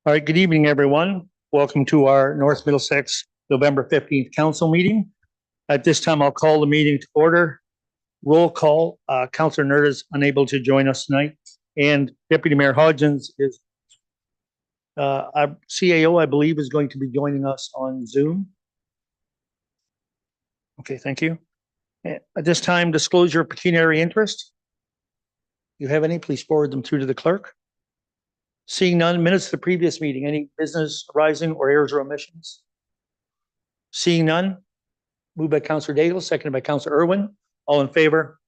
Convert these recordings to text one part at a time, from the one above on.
All right, good evening, everyone. Welcome to our North Middlesex November 15th council meeting. At this time, I'll call the meeting to order. Roll call, Councillor Nerd is unable to join us tonight, and Deputy Mayor Hodgins is, our CAO, I believe, is going to be joining us on Zoom. Okay, thank you. At this time, disclosure of pecuniary interest. If you have any, please forward them through to the clerk. Seeing none, minutes of the previous meeting, any business arising or errors or omissions? Seeing none, moved by Councillor Daigle, seconded by Councillor Irwin. All in favor?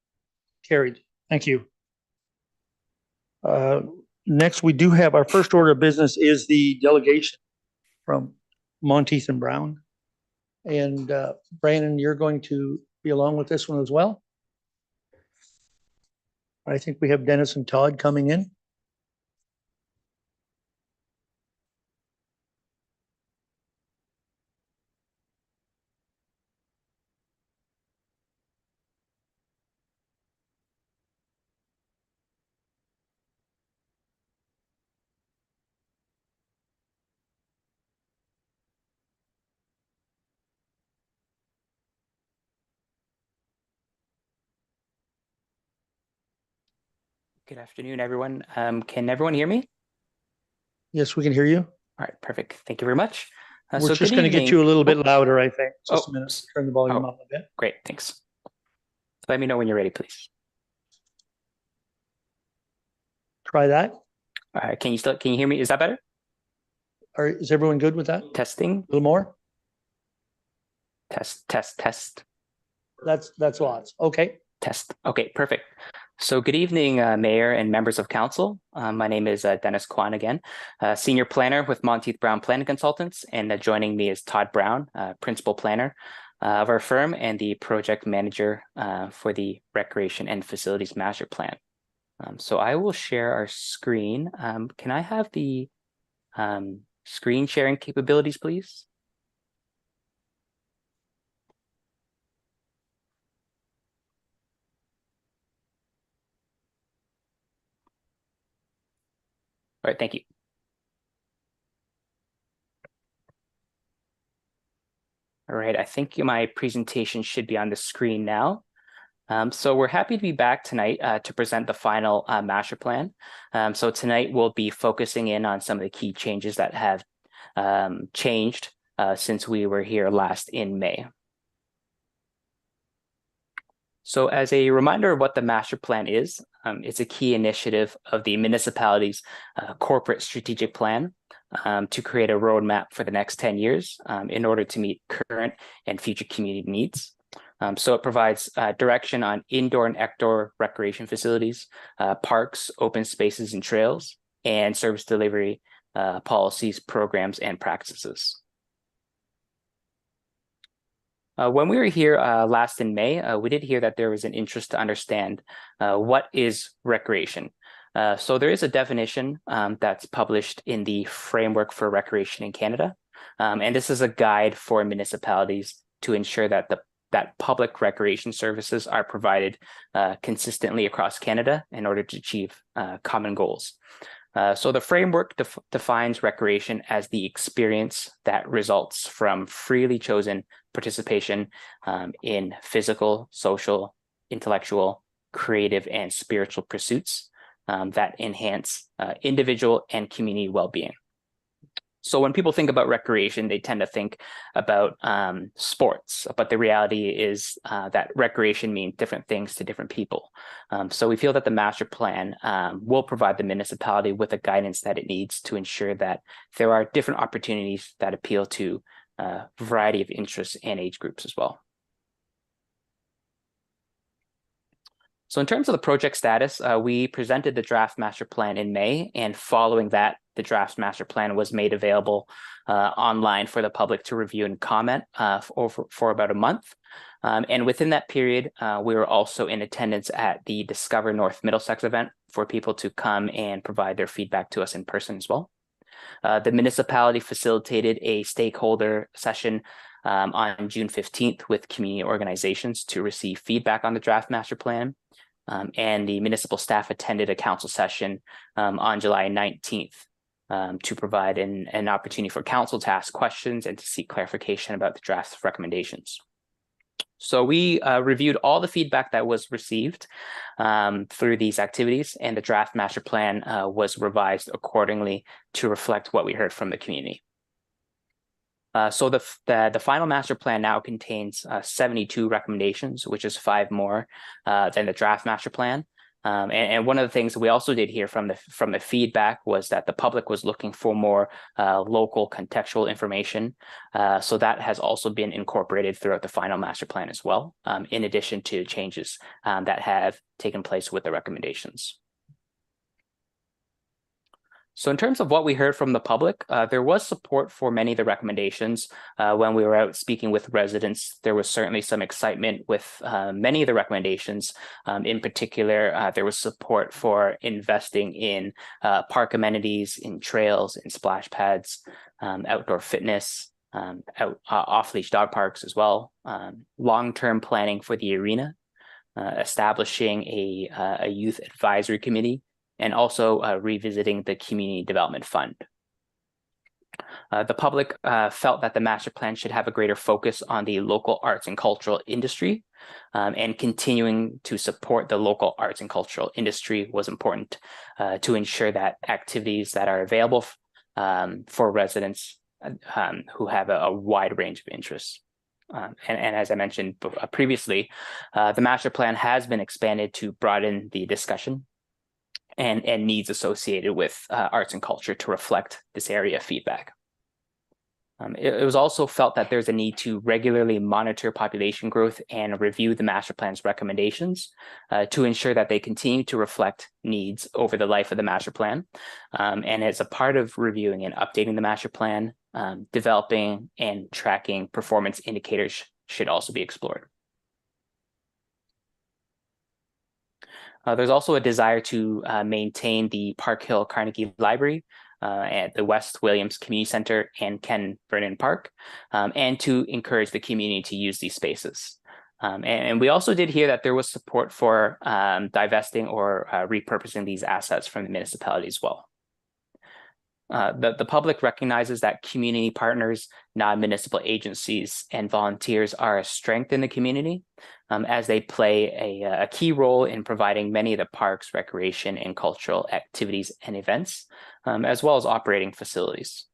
Carried. Thank you. Next, we do have our first order of business is the delegation from Monteith and Brown. And Brandon, you're going to be along with this one as well. I think we have Dennis and Todd coming in. Good afternoon, everyone. Can everyone hear me? Yes, we can hear you. All right, perfect. Thank you very much. We're just going to get you a little bit louder, I think. Just a minute. Turn the volume up a bit. Great, thanks. Let me know when you're ready, please. Try that. All right, can you hear me? Is that better? Is everyone good with that? Testing. A little more? Test. That's lots. Okay. Test. Okay, perfect. So good evening, Mayor and members of Council. My name is Dennis Kwan again, Senior Planner with Monteith Brown Planning Consultants, and joining me is Todd Brown, Principal Planner of our firm and the Project Manager for the Recreation and Facilities Master Plan. So I will share our screen. Can I have the screen sharing capabilities, please? All right, thank you. All right, I think my presentation should be on the screen now. So we're happy to be back tonight to present the final master plan. So tonight we'll be focusing in on some of the key changes that have changed since we were here last in May. So as a reminder of what the master plan is, it's a key initiative of the municipality's corporate strategic plan to create a roadmap for the next 10 years in order to meet current and future community needs. So it provides direction on indoor and outdoor recreation facilities, parks, open spaces and trails, and service delivery policies, programs, and practices. When we were here last in May, we did hear that there was an interest to understand what is recreation. So there is a definition that's published in the Framework for Recreation in Canada. And this is a guide for municipalities to ensure that that public recreation services are provided consistently across Canada in order to achieve common goals. So the framework defines recreation as the experience that results from freely chosen participation in physical, social, intellectual, creative, and spiritual pursuits that enhance individual and community well-being. So when people think about recreation, they tend to think about sports, but the reality is that recreation means different things to different people. So we feel that the master plan will provide the municipality with the guidance that it needs to ensure that there are different opportunities that appeal to a variety of interests and age groups as well. So in terms of the project status, we presented the draft master plan in May, and following that, the draft master plan was made available online for the public to review and comment for about a month. And within that period, we were also in attendance at the Discover North Middlesex event for people to come and provide their feedback to us in person as well. The municipality facilitated a stakeholder session on June 15th with community organizations to receive feedback on the draft master plan. And the municipal staff attended a council session on July 19th to provide an opportunity for council to ask questions and to seek clarification about the draft recommendations. So we reviewed all the feedback that was received through these activities, and the draft master plan was revised accordingly to reflect what we heard from the community. So the final master plan now contains 72 recommendations, which is 5 more than the draft master plan. And one of the things we also did hear from the feedback was that the public was looking for more local contextual information. So that has also been incorporated throughout the final master plan as well, in addition to changes that have taken place with the recommendations. So in terms of what we heard from the public, there was support for many of the recommendations. When we were out speaking with residents, there was certainly some excitement with many of the recommendations. In particular, there was support for investing in park amenities, in trails, in splash pads, outdoor fitness, off-leash dog parks as well, long-term planning for the arena, establishing a youth advisory committee, and also revisiting the Community Development Fund. The public felt that the master plan should have a greater focus on the local arts and cultural industry, and continuing to support the local arts and cultural industry was important to ensure that activities that are available for residents who have a wide range of interests. And as I mentioned previously, the master plan has been expanded to broaden the discussion and needs associated with arts and culture to reflect this area of feedback. It was also felt that there's a need to regularly monitor population growth and review the master plan's recommendations to ensure that they continue to reflect needs over the life of the master plan. And as a part of reviewing and updating the master plan, developing and tracking performance indicators should also be explored. There's also a desire to maintain the Park Hill Carnegie Library at the West Williams Community Center and Ken Vernon Park, and to encourage the community to use these spaces. And we also did hear that there was support for divesting or repurposing these assets from the municipality as well. The public recognizes that community partners, non-municipal agencies, and volunteers are a strength in the community, as they play a key role in providing many of the parks, recreation, and cultural activities and events, as well as operating facilities.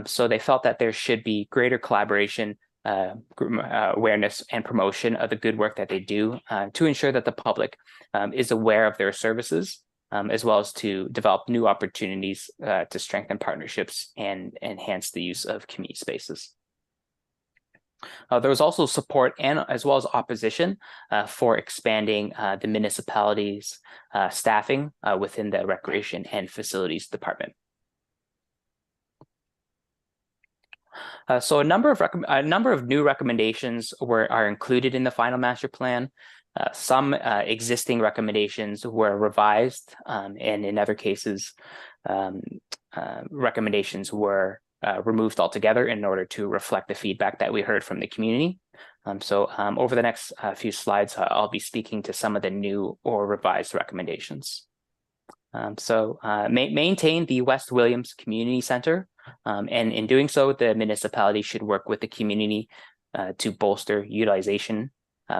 So they felt that there should be greater collaboration, awareness, and promotion of the good work that they do to ensure that the public is aware of their services, as well as to develop new opportunities to strengthen partnerships and enhance the use of community spaces. There was also support and as well as opposition for expanding the municipality's staffing within the Recreation and Facilities Department. So a number of new recommendations are included in the final master plan. Some existing recommendations were revised, and in other cases, recommendations were removed altogether in order to reflect the feedback that we heard from the community. So over the next few slides, I'll be speaking to some of the new or revised recommendations. Maintain the West Williams Community Center, and in doing so, the municipality should work with the community to bolster utilization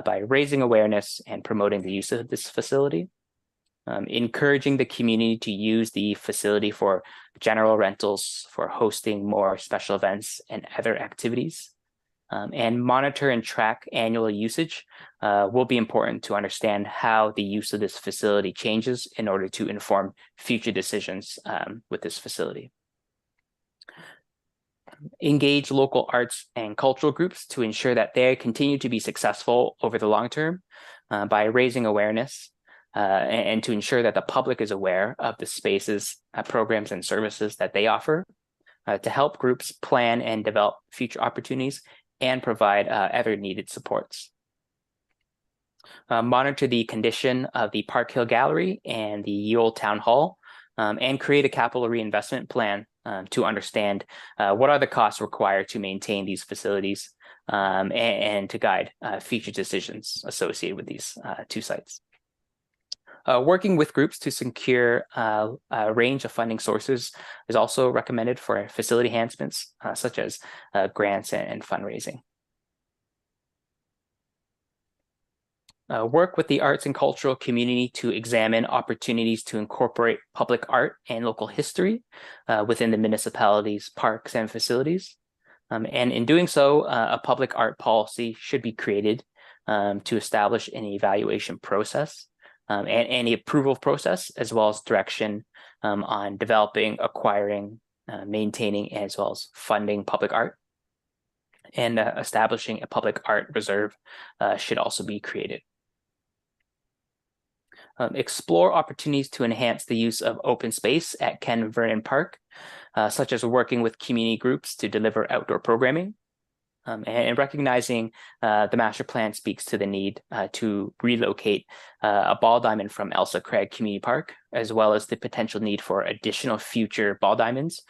by raising awareness and promoting the use of this facility, encouraging the community to use the facility for general rentals, for hosting more special events and other activities, and monitor and track annual usage will be important to understand how the use of this facility changes in order to inform future decisions with this facility. Engage local arts and cultural groups to ensure that they continue to be successful over the long term by raising awareness and to ensure that the public is aware of the spaces, programs, and services that they offer to help groups plan and develop future opportunities and provide other needed supports. Monitor the condition of the Park Hill Gallery and the Yule Town Hall and create a capital reinvestment plan to understand what are the costs required to maintain these facilities and to guide future decisions associated with these two sites. Working with groups to secure a range of funding sources is also recommended for facility enhancements, such as grants and fundraising. Work with the arts and cultural community to examine opportunities to incorporate public art and local history within the municipality's parks and facilities. And in doing so, a public art policy should be created to establish an evaluation process and any approval process, as well as direction on developing, acquiring, maintaining, as well as funding public art. And establishing a public art reserve should also be created. Explore opportunities to enhance the use of open space at Ken Vernon Park, such as working with community groups to deliver outdoor programming. And recognizing the master plan speaks to the need to relocate a ball diamond from Elsa Craig Community Park, as well as the potential need for additional future ball diamonds.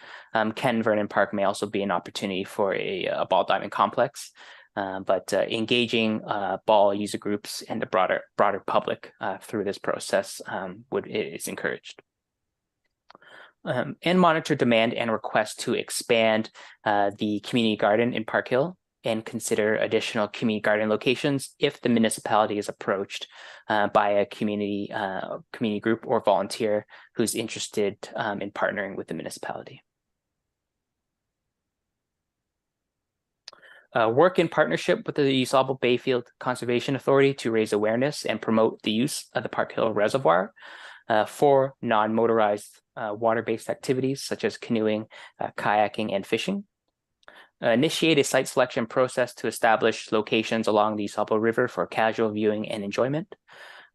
Ken Vernon Park may also be an opportunity for a ball diamond complex, but engaging ball user groups and the broader public through this process is encouraged. And monitor demand and request to expand the community garden in Park Hill, and consider additional community garden locations if the municipality is approached by a community group or volunteer who's interested in partnering with the municipality. Work in partnership with the USABL Bayfield Conservation Authority to raise awareness and promote the use of the Park Hill Reservoir for non-motorized water-based activities such as canoeing, kayaking, and fishing. Initiate a site selection process to establish locations along the USABL River for casual viewing and enjoyment,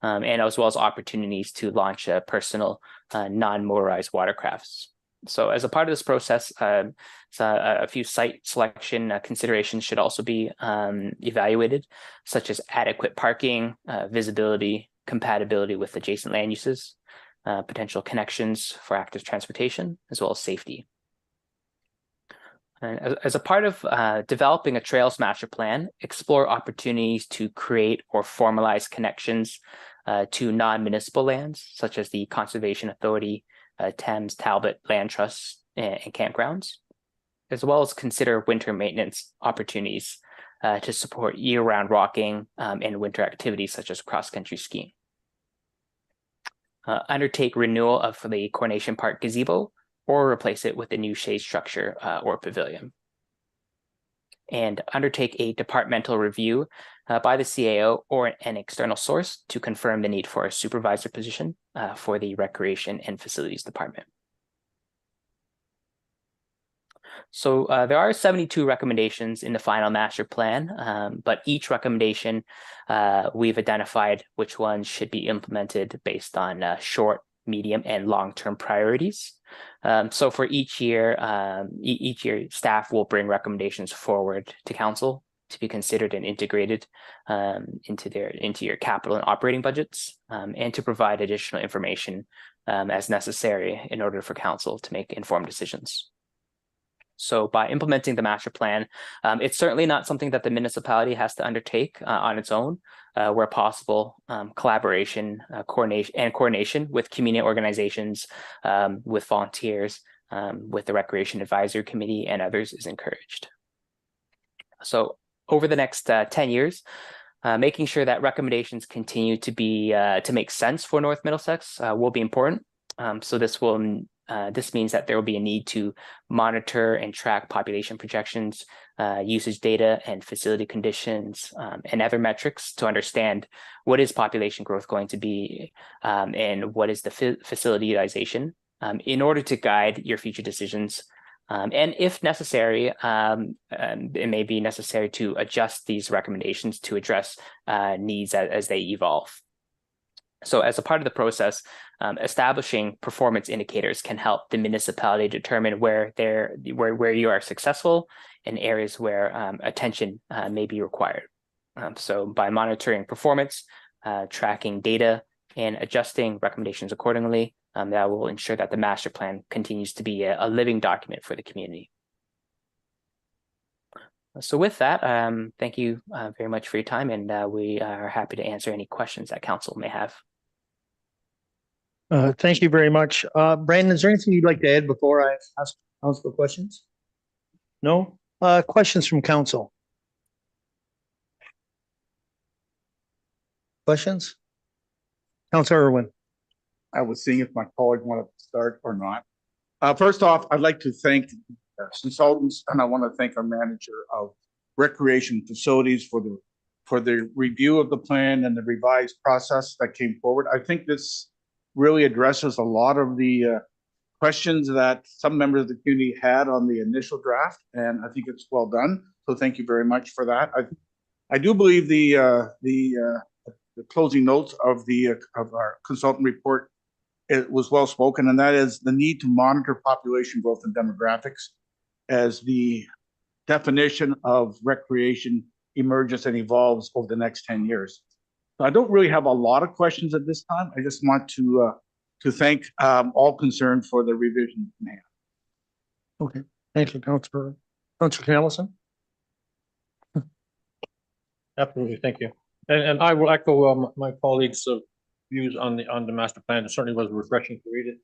and as well as opportunities to launch personal non-motorized watercrafts. So as a part of this process, a few site selection considerations should also be evaluated, such as adequate parking, visibility, compatibility with adjacent land uses, potential connections for active transportation, as well as safety. And as a part of developing a trails master plan, explore opportunities to create or formalize connections to non-municipal lands, such as the Conservation Authority, Thames Talbot Land Trusts, and campgrounds, as well as consider winter maintenance opportunities to support year-round walking and winter activities such as cross-country skiing. Undertake renewal of the Coronation Park gazebo, or replace it with a new shade structure or pavilion. And undertake a departmental review by the CAO or an external source to confirm the need for a supervisor position for the Recreation and Facilities Department. So there are 72 recommendations in the final master plan, but each recommendation we've identified which ones should be implemented based on short, medium, and long-term priorities. So for each year, staff will bring recommendations forward to council to be considered and integrated into your capital and operating budgets, and to provide additional information as necessary in order for council to make informed decisions. So by implementing the master plan, it's certainly not something that the municipality has to undertake on its own. Where possible, collaboration, coordination with community organizations, with volunteers, with the Recreation Advisory Committee and others is encouraged. So over the next 10 years, making sure that recommendations continue to make sense for North Middlesex will be important. So this means that there will be a need to monitor and track population projections, usage data, and facility conditions, and other metrics to understand what is population growth going to be, and what is the facility utilization, in order to guide your future decisions. And if necessary, it may be necessary to adjust these recommendations to address needs as they evolve. So as a part of the process, establishing performance indicators can help the municipality determine where you are successful and areas where attention may be required. So by monitoring performance, tracking data, and adjusting recommendations accordingly, that will ensure that the master plan continues to be a living document for the community. So with that, thank you very much for your time, and we are happy to answer any questions that council may have. Thank you very much. Brandon, is there anything you'd like to add before I ask council questions? No? Questions from council? Questions? Councilor Irwin. I was seeing if my colleague wanted to start or not. First off, I'd like to thank consultants, and I want to thank our manager of recreation facilities for the review of the plan and the revised process that came forward. I think this really addresses a lot of the questions that some members of the community had on the initial draft, and I think it's well done. So thank you very much for that. I do believe the closing notes of our consultant report, it was well spoken, and that is the need to monitor population growth and demographics as the definition of recreation emerges and evolves over the next 10 years. So I don't really have a lot of questions at this time. I just want to thank all concerned for the revision. Okay, thank you, Councilor. Councilor Allison. Absolutely, thank you. And I will echo my colleagues' views on the master plan. It certainly was refreshing to read it.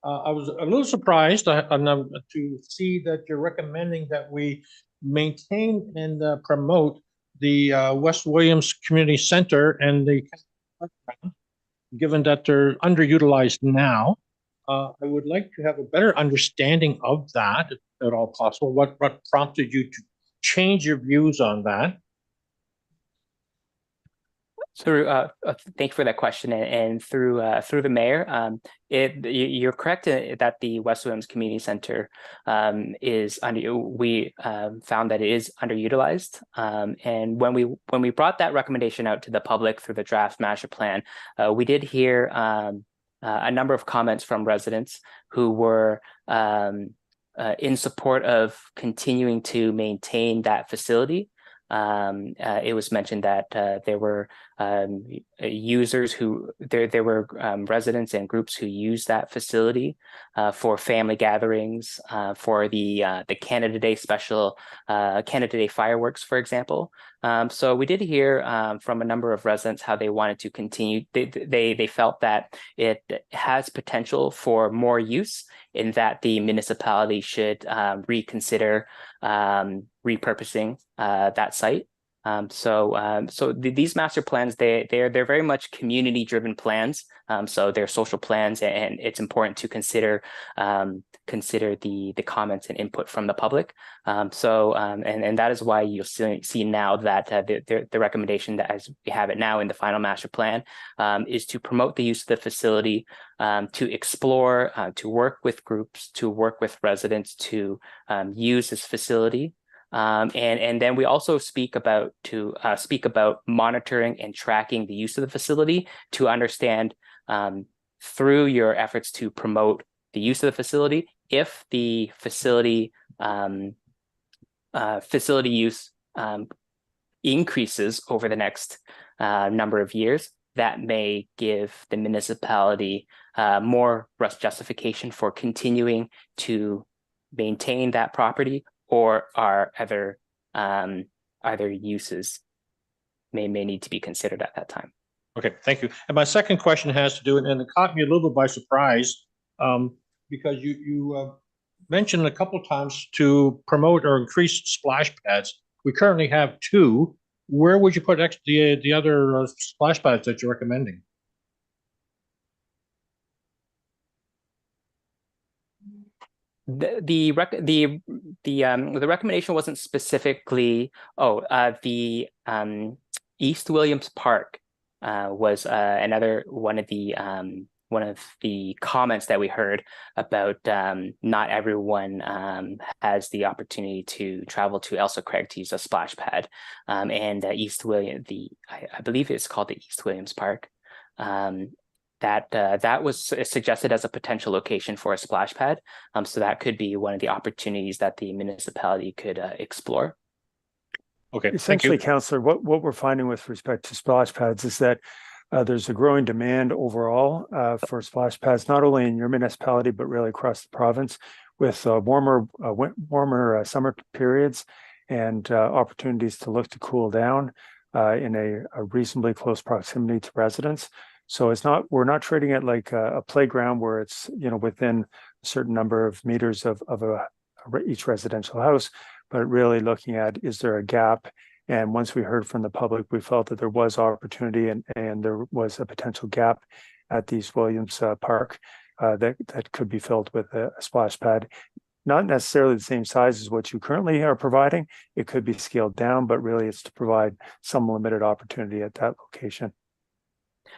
I was a little surprised to see that you're recommending that we maintain and promote the West Williams Community Center and the given that they're underutilized now. I would like to have a better understanding of that, if at all possible. What prompted you to change your views on that? So thank you for that question, and through the mayor, you're correct that the West Williams Community Center is we found that it is underutilized, and when we brought that recommendation out to the public through the draft master plan, we did hear a number of comments from residents who were in support of continuing to maintain that facility. It was mentioned that there were users who there were residents and groups who used that facility for family gatherings, for the Canada Day special, Canada Day fireworks, for example. So we did hear from a number of residents how they wanted to continue. They felt that it has potential for more use, in that the municipality should reconsider repurposing that site. So these master plans, they're very much community-driven plans. So they're social plans, and it's important to consider the comments and input from the public. And that is why you'll see now that the recommendation that, as we have it now in the final master plan, is to promote the use of the facility, to explore, to work with groups, to work with residents to use this facility. And then we also speak about monitoring and tracking the use of the facility to understand, through your efforts to promote the use of the facility, if the facility use increases over the next number of years, that may give the municipality more justification for continuing to maintain that property, or are other uses may need to be considered at that time. Okay, thank you. And my second question has to do, and it caught me a little bit by surprise, because you mentioned a couple of times to promote or increase splash pads. We currently have 2. Where would you put the other splash pads that you're recommending? The recommendation wasn't specifically. The East Williams Park was another one of the comments that we heard about. Not everyone has the opportunity to travel to Elsa Craig to use a splash pad, and East Williams, I believe it's called the East Williams Park. That was suggested as a potential location for a splash pad. So that could be one of the opportunities that the municipality could explore. Okay, essentially, Councillor, what we're finding with respect to splash pads is that there's a growing demand overall for splash pads, not only in your municipality, but really across the province, with warmer summer periods and opportunities to look to cool down in a reasonably close proximity to residents. So we're not treating it like a playground where it's, within a certain number of meters of each residential house, but really looking at, is there a gap? And once we heard from the public, we felt that there was opportunity and there was a potential gap at the East Williams Park that could be filled with a splash pad. Not necessarily the same size as what you currently are providing. It could be scaled down, but really it's to provide some limited opportunity at that location.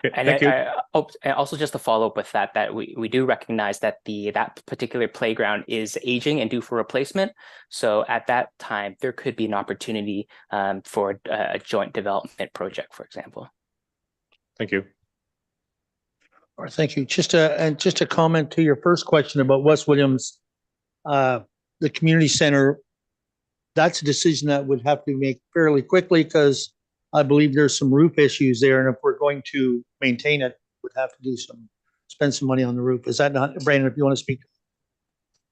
Okay, And thank you. and also just to follow up with that we do recognize that that particular playground is aging and due for replacement. So at that time, there could be an opportunity for a joint development project, for example. Thank you. All right, thank you. Just a comment to your first question about West Williams, the community center. That's a decision that would have to be made fairly quickly because I believe there's some roof issues there, and if we're going to maintain it, we'd have to spend some money on the roof. Is that not, Brandon? If you want to speak.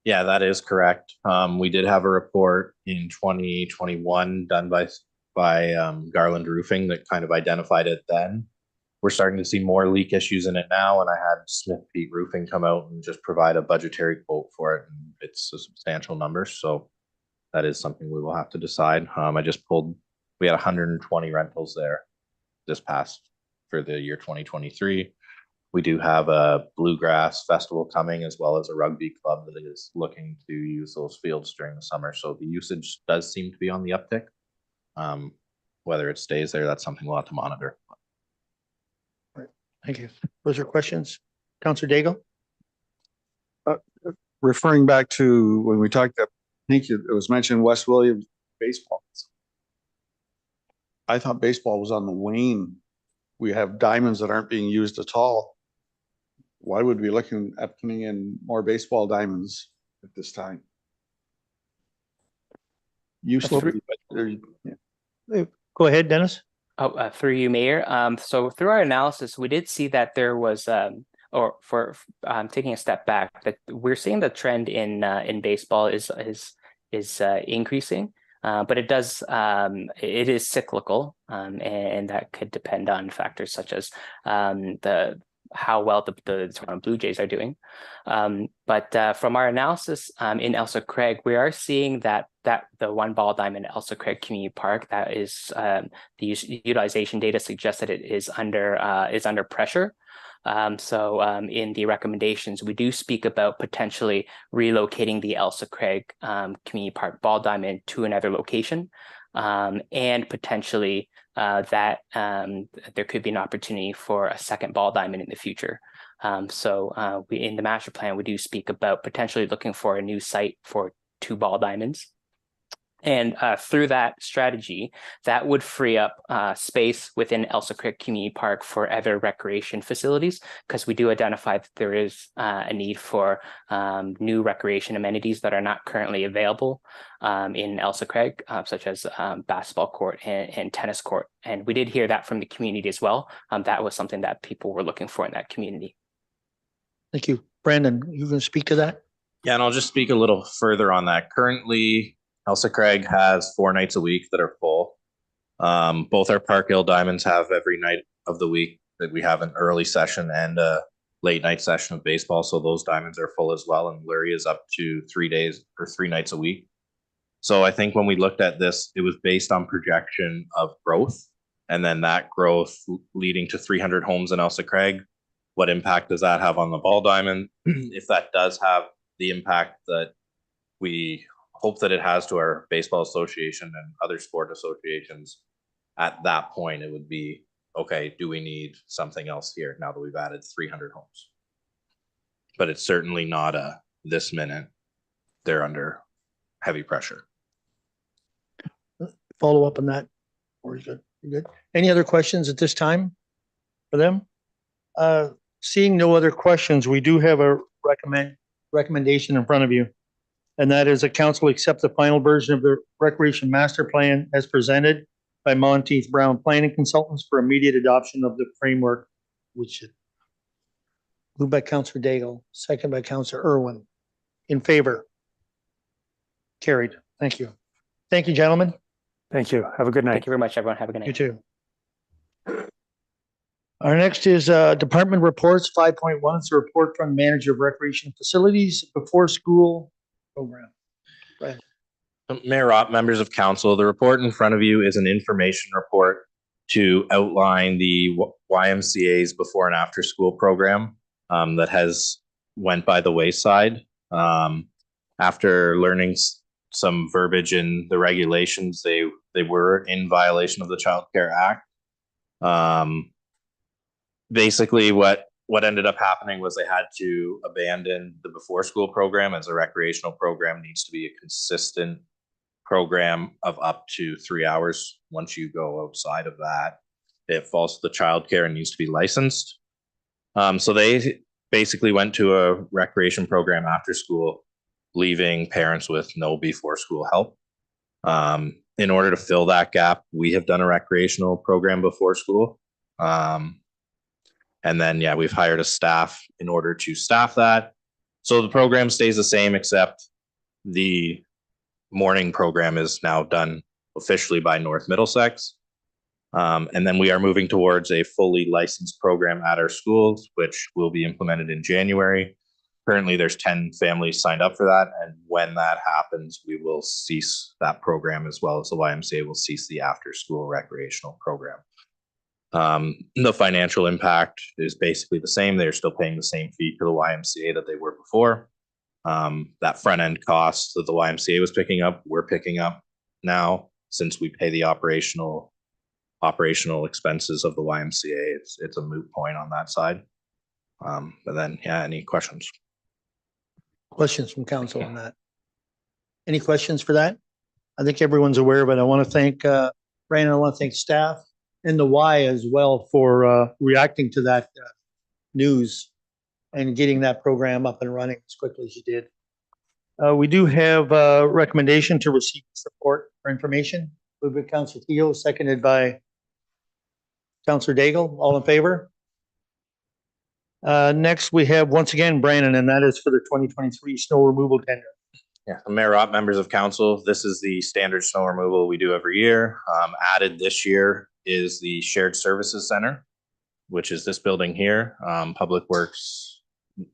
Yeah, that is correct. We did have a report in 2021 done by Garland Roofing that kind of identified it then. We're starting to see more leak issues in it now, and I had Smith Pete Roofing come out and just provide a budgetary quote for it, and it's a substantial number, so that is something we will have to decide. We had 120 rentals there this past for the year 2023. We do have a bluegrass festival coming, as well as a rugby club that is looking to use those fields during the summer, so the usage does seem to be on the uptick. Whether it stays there, that's something we'll have to monitor. Thank you. Those are questions. Councillor Daigle? Referring back to when we talked, I think it was mentioned West Williams baseball. I thought baseball was on the wane. We have diamonds that aren't being used at all. Why would we be looking at putting in more baseball diamonds at this time? Useful, but Go ahead, Dennis. Through you, Mayor. So through our analysis, we did see that there was, taking a step back, that we're seeing the trend in baseball is increasing, but it is cyclical, and that could depend on factors such as how well the Toronto Blue Jays are doing. But from our analysis in Elsa Craig, we are seeing that the one ball diamond Elsa Craig Community Park, that is the utilization data suggests that it is under pressure. So in the recommendations, we do speak about potentially relocating the Elsa Craig Community Park ball diamond to another location, and potentially that there could be an opportunity for a second ball diamond in the future. So we, in the master plan, we do speak about potentially looking for a new site for 2 ball diamonds. And through that strategy, that would free up space within Elsa Creek Community Park for other recreation facilities, because we do identify that there is a need for new recreation amenities that are not currently available in Elsa Craig, such as basketball court and tennis court. And we did hear that from the community as well. That was something that people were looking for in that community. Thank you. Brandon, you can speak to that? Yeah, and I'll just speak a little further on that. Currently, Elsa Craig has 4 nights a week that are full. Both our Park Hill Diamonds have every night of the week that we have an early session and a late night session of baseball. So those diamonds are full as well. And Lurie is up to 3 days or 3 nights a week. So I think when we looked at this, it was based on projection of growth, and then that growth leading to 300 homes in Elsa Craig. What impact does that have on the ball diamond? If that does have the impact that we hope that it has to our baseball association and other sport associations, at that point it would be, okay, do we need something else here now that we've added 300 homes? But it's certainly not a this minute they're under heavy pressure. Follow up on that. Or good. Good. Any other questions at this time for them? Seeing no other questions, we do have a recommendation in front of you. And that is a council accept the final version of the Recreation Master Plan as presented by Monteith Brown Planning Consultants for immediate adoption of the framework, which is moved by Councillor Daigle, second by Councillor Irwin. In favor? Carried. Thank you. Thank you, gentlemen. Thank you. Have a good night. Thank you very much, everyone. Have a good night. You too. Our next is department reports. 5.1 is a report from manager of recreation facilities before school program. Mayor Ott, members of council, the report in front of you is an information report to outline the YMCA's before and after school program that has went by the wayside. After learning some verbiage in the regulations, they were in violation of the Child Care Act. Basically, what ended up happening was they had to abandon the before school program, as a recreational program needs to be a consistent program of up to 3 hours. Once you go outside of that, it falls to the childcare and needs to be licensed. So they basically went to a recreation program after school, leaving parents with no before school help. In order to fill that gap, we have done a recreational program before school. And then, yeah, we've hired a staff in order to staff that. So the program stays the same, except the morning program is now done officially by North Middlesex. And then we are moving towards a fully licensed program at our schools, which will be implemented in January. Currently, there's 10 families signed up for that. And when that happens, we will cease that program, as well as the YMCA will cease the after school recreational program. The financial impact is basically the same. They're still paying the same fee to the YMCA that they were before. That front end cost that the YMCA was picking up, we're picking up now, since we pay the operational expenses of the YMCA. It's a moot point on that side. But then, yeah, any questions? Questions from council on that? Any questions for that? I think everyone's aware of it. I want to thank Brandon. I want to thank staff and the Y as well for reacting to that news and getting that program up and running as quickly as you did. We do have a recommendation to receive support for information. Moved by Councilor Keogh, seconded by Councilor Daigle. All in favor? Next, we have once again Brandon, and that is for the 2023 snow removal tender. Yeah, Mayor Ott, members of council, this is the standard snow removal we do every year. Added this year is the Shared Services Center, which is this building here. Public Works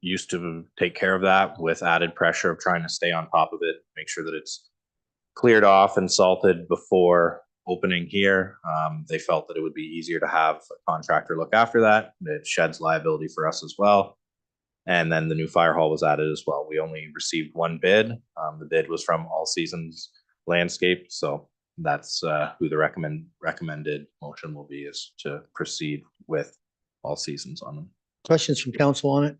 used to take care of that, with added pressure of trying to stay on top of it, make sure that it's cleared off and salted before opening here. They felt that it would be easier to have a contractor look after that. It sheds liability for us as well. And then the new fire hall was added as well. We only received one bid. The bid was from All Seasons Landscape. So that's who the recommended motion will be, is to proceed with All Seasons on them. Questions from council on it?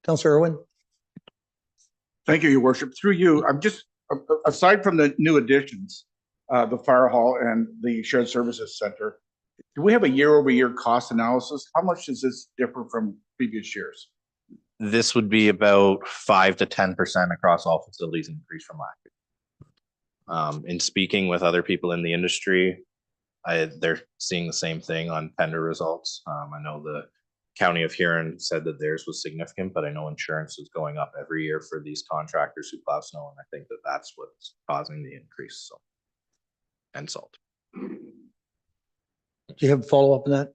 Councilor Irwin? Thank you, Your Worship. Through you, I'm just, aside from the new additions, the fire hall and the shared services center, do we have a year-over-year cost analysis? How much does this differ from previous years? This would be about 5 to 10% across all facilities increase from last year. In speaking with other people in the industry, they're seeing the same thing on tender results. I know the County of Huron said that theirs was significant, but I know insurance is going up every year for these contractors who plow snow, and I think that that's what's causing the increase. So, and salt. Do you have a follow-up on that?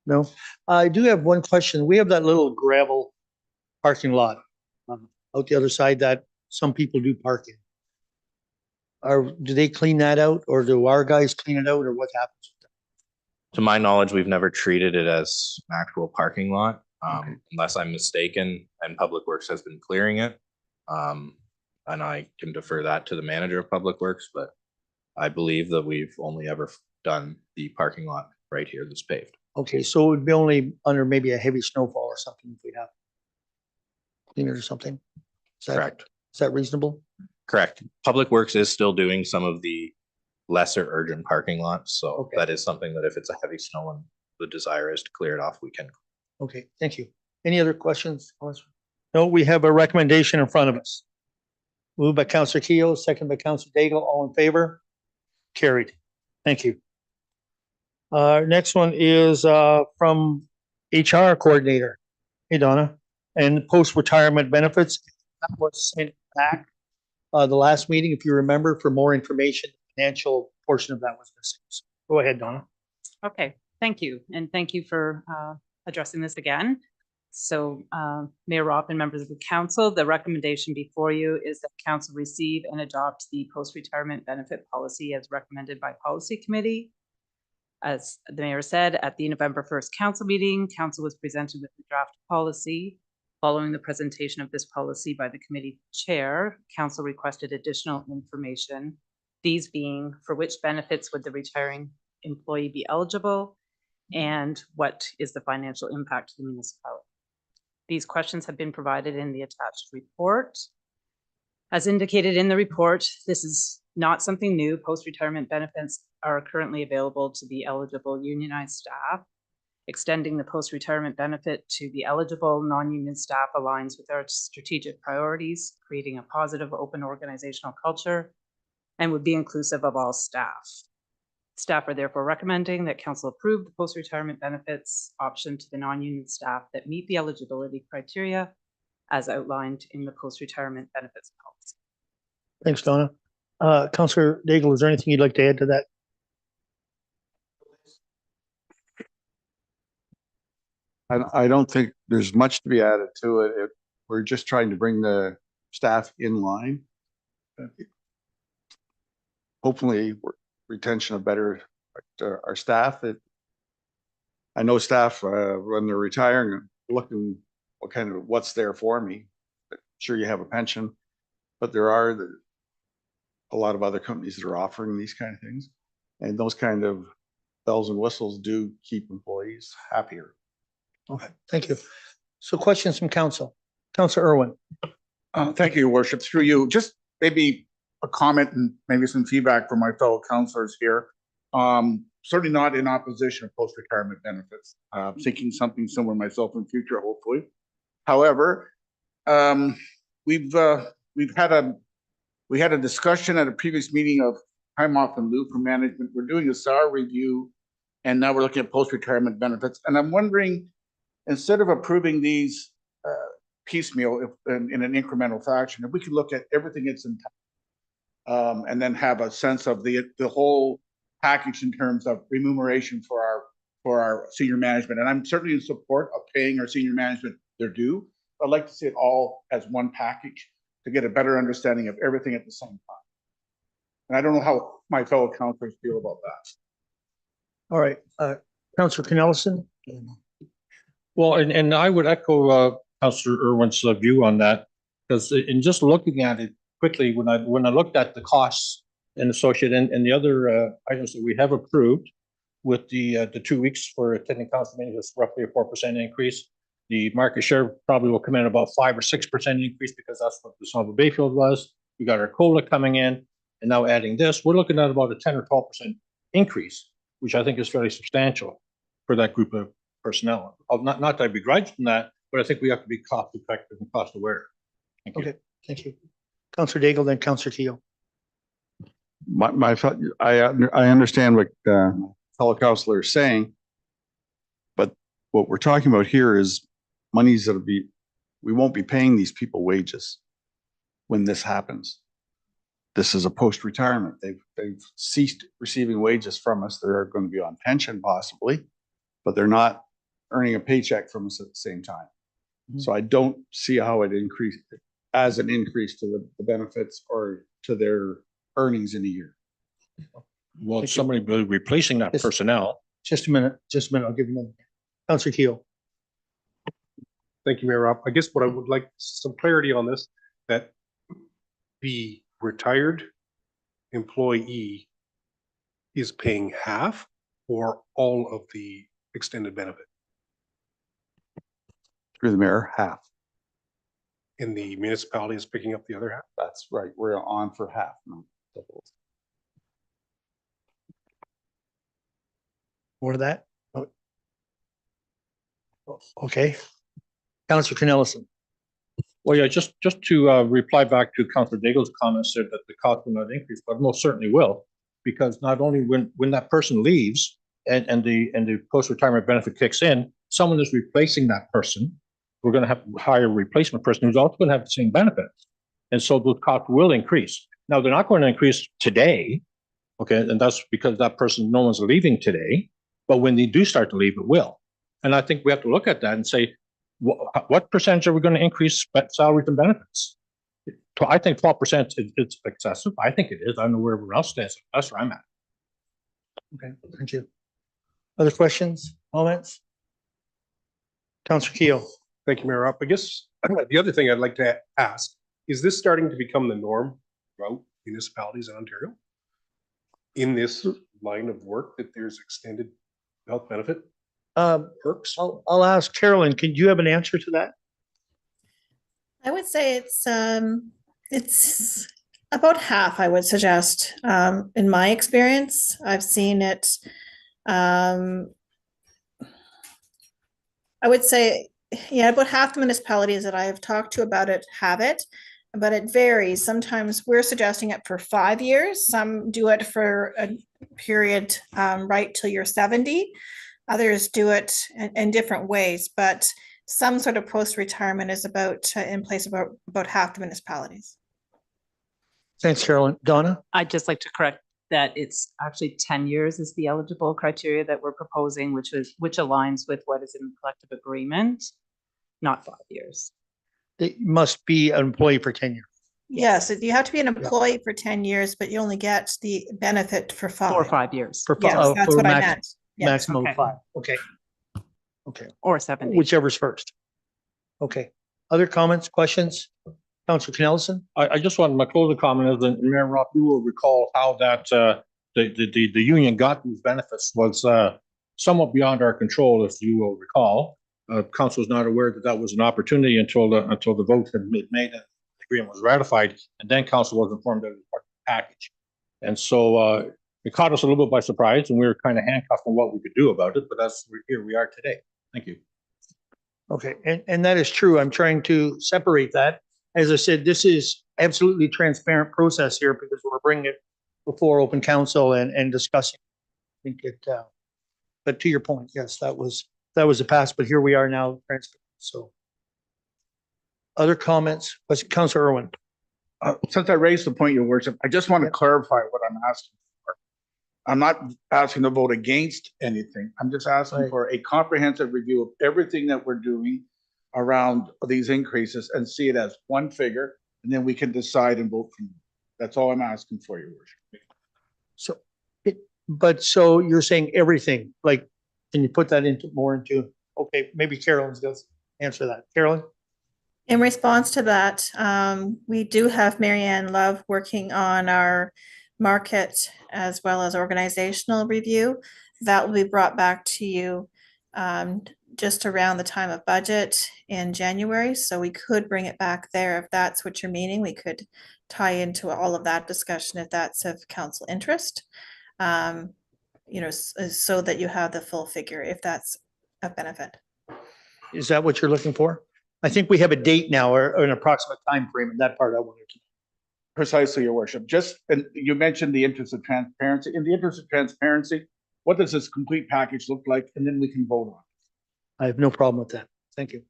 No? I do have one question. We have that little gravel parking lot out the other side that some people do park in. Do they clean that out, or do our guys clean it out, or what happens with that? To my knowledge, we've never treated it as an actual parking lot, unless I'm mistaken, and Public Works has been clearing it. And I can defer that to the manager of Public Works, but I believe that we've only ever done the parking lot right here that's paved. Okay, so it would be only under maybe a heavy snowfall or something if we have cleaner or something? Correct. Is that reasonable? Correct. Public Works is still doing some of the lesser urgent parking lots. So Okay. that is something that if it's a heavy snow and the desire is to clear it off, we can. Okay, thank you. Any other questions? No, we have a recommendation in front of us. Moved by Councilor Keogh, second by Councilor Daigle. All in favor? Carried. Thank you. Next one is from HR coordinator. Hey, Donna. And post-retirement benefits. That was sent back the last meeting, if you remember, for more information. Financial portion of that was missing. So go ahead, Donna. Okay, Thank you, and thank you for addressing this again. So Mayor Ropp and members of the council, the recommendation before you is that council receive and adopt the post-retirement benefit policy as recommended by policy committee. As the mayor said, at the November 1st council meeting, council was presented with the draft policy. Following the presentation of this policy by the committee chair, council requested additional information. These being, for which benefits would the retiring employee be eligible, and what is the financial impact to the municipality? These questions have been provided in the attached report. As indicated in the report, this is not something new. Post-retirement benefits are currently available to the eligible unionized staff. Extending the post-retirement benefit to the eligible non-union staff aligns with our strategic priorities, creating a positive, open organizational culture, and would be inclusive of all staff. Staff are therefore recommending that council approve the post-retirement benefits option to the non-union staff that meet the eligibility criteria as outlined in the post-retirement benefits policy. Thanks, Donna. Councillor Daigle, is there anything you'd like to add to that? I don't think there's much to be added to it. We're just trying to bring the staff in line. Hopefully, retention of better our staff. I know staff when they're retiring, looking what's there for me. Sure, you have a pension, but there are a lot of other companies that are offering these kind of things, and those kind of bells and whistles do keep employees happier. Okay, thank you. So questions from council. Councillor Irwin. Thank you, Your Worship. Through you, just maybe a comment and maybe some feedback from my fellow councillors here. Certainly not in opposition of post-retirement benefits. Thinking something similar myself in future, hopefully. However, we had a discussion at a previous meeting of time off in lieu for management. We're doing a SAR review, and now we're looking at post-retirement benefits. And I'm wondering, instead of approving these piecemeal in an incremental fashion, if we could look at everything it's in time, and then have a sense of the whole package in terms of remuneration for our senior management. And I'm certainly in support of paying our senior management their due. I'd like to see it all as one package to get a better understanding of everything at the same time. And I don't know how my fellow councillors feel about that. All right, Councillor Cornelison. Well, and I would echo Councillor Irwin's view on that, because in just looking at it quickly, when I looked at the costs and associated and the other items that we have approved with the 2 weeks for attending council meetings, it's roughly a 4% increase. The market share probably will come in about 5 or 6% increase, because that's what the Somerville Bayfield was. We got our COLA coming in, and now adding this, we're looking at about a 10 or 12% increase, which I think is fairly substantial for that group of personnel. Not that I begrudge from that, but I think we have to be cost effective and cost aware. Thank you. Okay, thank you. Councillor Daigle, then Councillor Teal. I understand what fellow councillor is saying, but what we're talking about here is monies we won't be paying these people wages when this happens. This is a post-retirement. They've ceased receiving wages from us. They're going to be on pension possibly, but they're not earning a paycheck from us at the same time. Mm-hmm. So I don't see how it increased as an increase to the benefits or to their earnings in a year. Well, somebody will be replacing that personnel. Just a minute, I'll give you a minute. Councillor Teal. Thank you, Mayor Ropp. I guess what I would like some clarity on this, that the retired employee is paying half or all of the extended benefit? Through the mayor, half. And the municipality is picking up the other half? That's right. We're on for half. More of that? Okay. Councillor Cornelison. Well, yeah, just to reply back to Councillor Daigle's comments there that the cost will not increase, but most certainly will, because not only when that person leaves and the post-retirement benefit kicks in, someone is replacing that person. We're going to have to hire a replacement person who's also going to have the same benefits. And so those costs will increase. Now, they're not going to increase today, okay? And that's because that person, no one's leaving today, but when they do start to leave, it will. And I think we have to look at that and say, what percentage are we going to increase salaries and benefits? I think 12% is excessive. I think it is. I don't know where everyone else stands. That's where I'm at. Okay, thank you. Other questions, comments? Councillor Keel. Thank you, Mayor Rupp. I guess the other thing I'd like to ask, is this starting to become the norm throughout municipalities in Ontario? In this line of work that there's extended health benefit perks? I'll ask Carolyn, can you have an answer to that? I would say it's about half, I would suggest. In my experience, I've seen it. I would say, yeah, about half the municipalities that I have talked to about it have it, but it varies. Sometimes we're suggesting it for 5 years. Some do it for a period right till you're 70. Others do it in different ways, but some sort of post-retirement is about in place about half the municipalities. Thanks, Carolyn. Donna? I'd just like to correct that it's actually 10 years is the eligible criteria that we're proposing, which aligns with what is in the collective agreement, not 5 years. It must be an employee for 10 years. Yes, you have to be an employee for 10 years, but you only get the benefit for 5. 4 or 5 years. Yes, that's what I meant. Yes. Maximum Okay. 5. Okay. Okay. Or 70. Whichever's first. Okay. Other comments, questions? Councillor Knellson? I just wanted my closing comment is that Mayor Roth, you will recall how that the union got these benefits was somewhat beyond our control, if you will recall. Council was not aware that that was an opportunity until the vote had been made and the agreement was ratified, and then council was informed that it was part of the package. And so it caught us a little bit by surprise, and we were kind of handcuffed on what we could do about it. But here we are today. Thank you. Okay, and that is true. I'm trying to separate that. As I said, this is absolutely transparent process here because we're bringing it before open council and discussing. I think it, but to your point, yes, that was the past, but here we are now transparent. So other comments? Councillor Irwin. Since I raised the point, Your Worship, I just want to clarify what I'm asking for. I'm not asking to vote against anything. I'm just asking for a comprehensive review of everything that we're doing around these increases and see it as one figure, and then we can decide and vote from there. That's all I'm asking for, Your Worship. So you're saying everything, like, can you put that more into, okay, maybe Carolyn's does answer that. Carolyn? In response to that, we do have Marianne Love working on our market as well as organizational review. That will be brought back to you just around the time of budget in January. So we could bring it back there if that's what you're meaning. We could tie into all of that discussion if that's of council interest. So that you have the full figure if that's a benefit. Is that what you're looking for? I think we have a date now or an approximate time frame, and that part I wanted to. Precisely, Your Worship. And you mentioned the interest of transparency. In the interest of transparency, what does this complete package look like? And then we can vote on it. I have no problem with that. Thank you.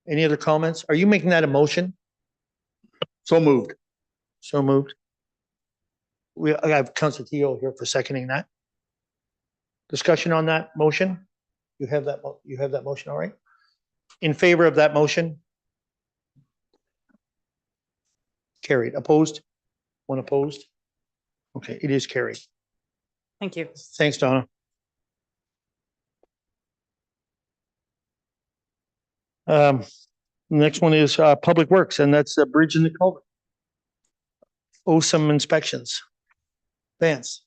Any other comments? Are you making that a motion? So moved. So moved. I have Councillor Keogh here for seconding that. Discussion on that motion? You have that motion, all right? In favor of that motion? Carried. Opposed? One opposed? Okay, it is carried. Thank you. Thanks, Donna. Next one is Public Works, and that's the bridge and the culvert. Some inspections. Vance.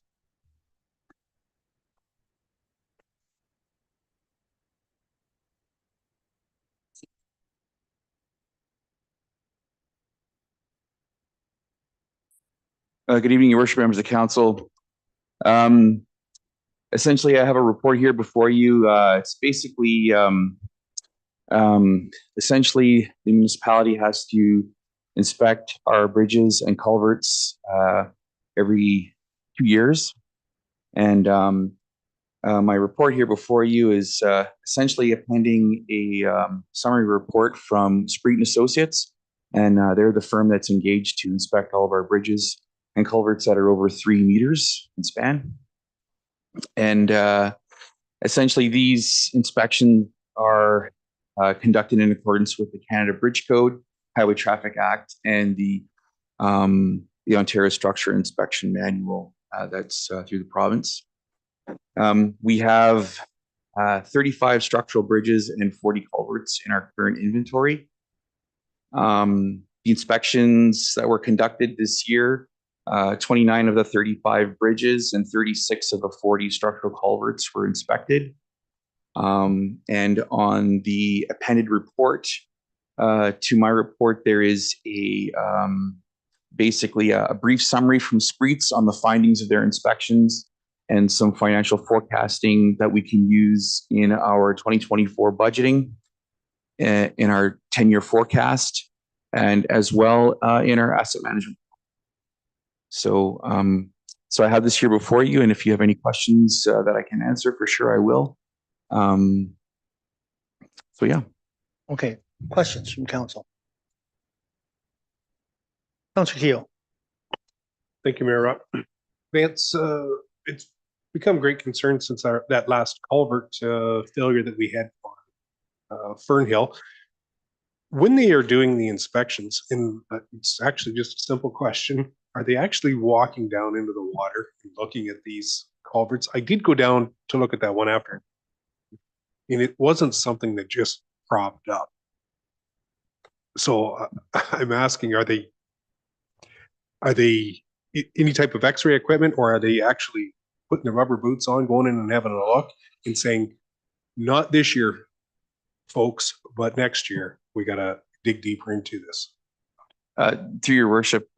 Good evening, Your Worship, members of council. Essentially, I have a report here before you. It's basically, essentially, the municipality has to inspect our bridges and culverts every 2 years. And my report here before you is essentially appending a summary report from Spreet and Associates. And they're the firm that's engaged to inspect all of our bridges and culverts that are over 3 meters in span. And Essentially, these inspections are conducted in accordance with the Canada Bridge Code, Highway Traffic Act, and the Ontario Structure Inspection Manual that's through the province. We have 35 structural bridges and 40 culverts in our current inventory. The inspections that were conducted this year, 29 of the 35 bridges and 36 of the 40 structural culverts were inspected. And on the appended report to my report, there is basically a brief summary from Spreets on the findings of their inspections and some financial forecasting that we can use in our 2024 budgeting, in our 10-year forecast, and as well in our asset management. So, so I have this here before you, and if you have any questions that I can answer, for sure I will. So yeah. Okay, questions from council? Councilor Keel. Thank you, Mayor Rob. Vance, it's become a great concern since that last culvert failure that we had on Fernhill. When they are doing the inspections, and it's actually just a simple question, are they actually walking down into the water and looking at these culverts? I did go down to look at that one after, and it wasn't something that just propped up. So I'm asking, are they any type of x-ray equipment, or are they actually putting the rubber boots on, going in and having a look and saying, not this year, folks, but next year, we got to dig deeper into this? Through your worship,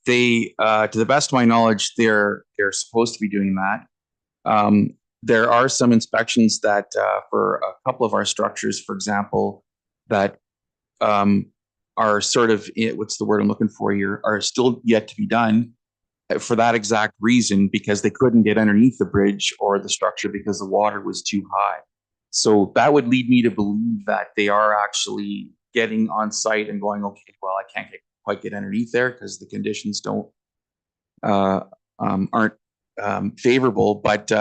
they, to the best of my knowledge, they're supposed to be doing that. There are some inspections that for a couple of our structures, for example, that are sort of, what's the word I'm looking for here, are still yet to be done for that exact reason, because they couldn't get underneath the bridge or the structure because the water was too high. So that would lead me to believe that they are actually getting on site and going, okay, well, I can't quite get underneath there because the conditions aren't favorable. But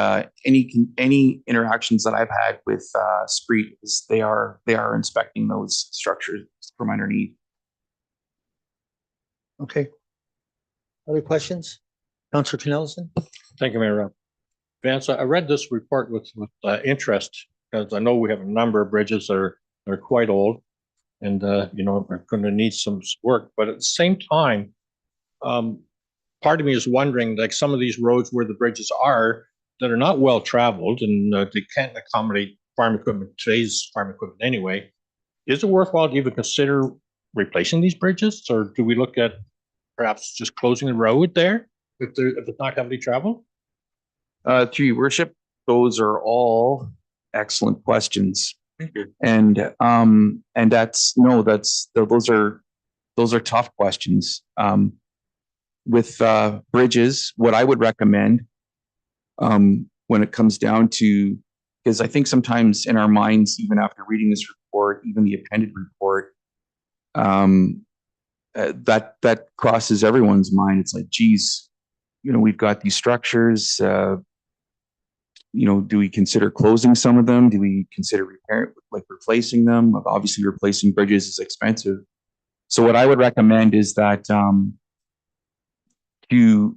any interactions that I've had with Spreet is they are inspecting those structures from underneath. Okay. Other questions? Councilor Knellison? Thank you, Mayor Rob. Vance, I read this report with interest, because I know we have a number of bridges that are quite old and, you know, are going to need some work. But at the same time, part of me is wondering, like, some of these roads where the bridges are that are not well traveled and they can't accommodate farm equipment, today's farm equipment anyway, is it worthwhile to even consider replacing these bridges? Or do we look at perhaps just closing the road there if it's not heavily traveled? Through your worship, those are all excellent questions. And those are tough questions. With bridges, what I would recommend when it comes down to, because I think sometimes in our minds, even after reading this report, even the appended report, that crosses everyone's mind. It's like, geez, you know, we've got these structures. You know, do we consider closing some of them? Do we consider replacing them? Obviously, replacing bridges is expensive. So what I would recommend is that to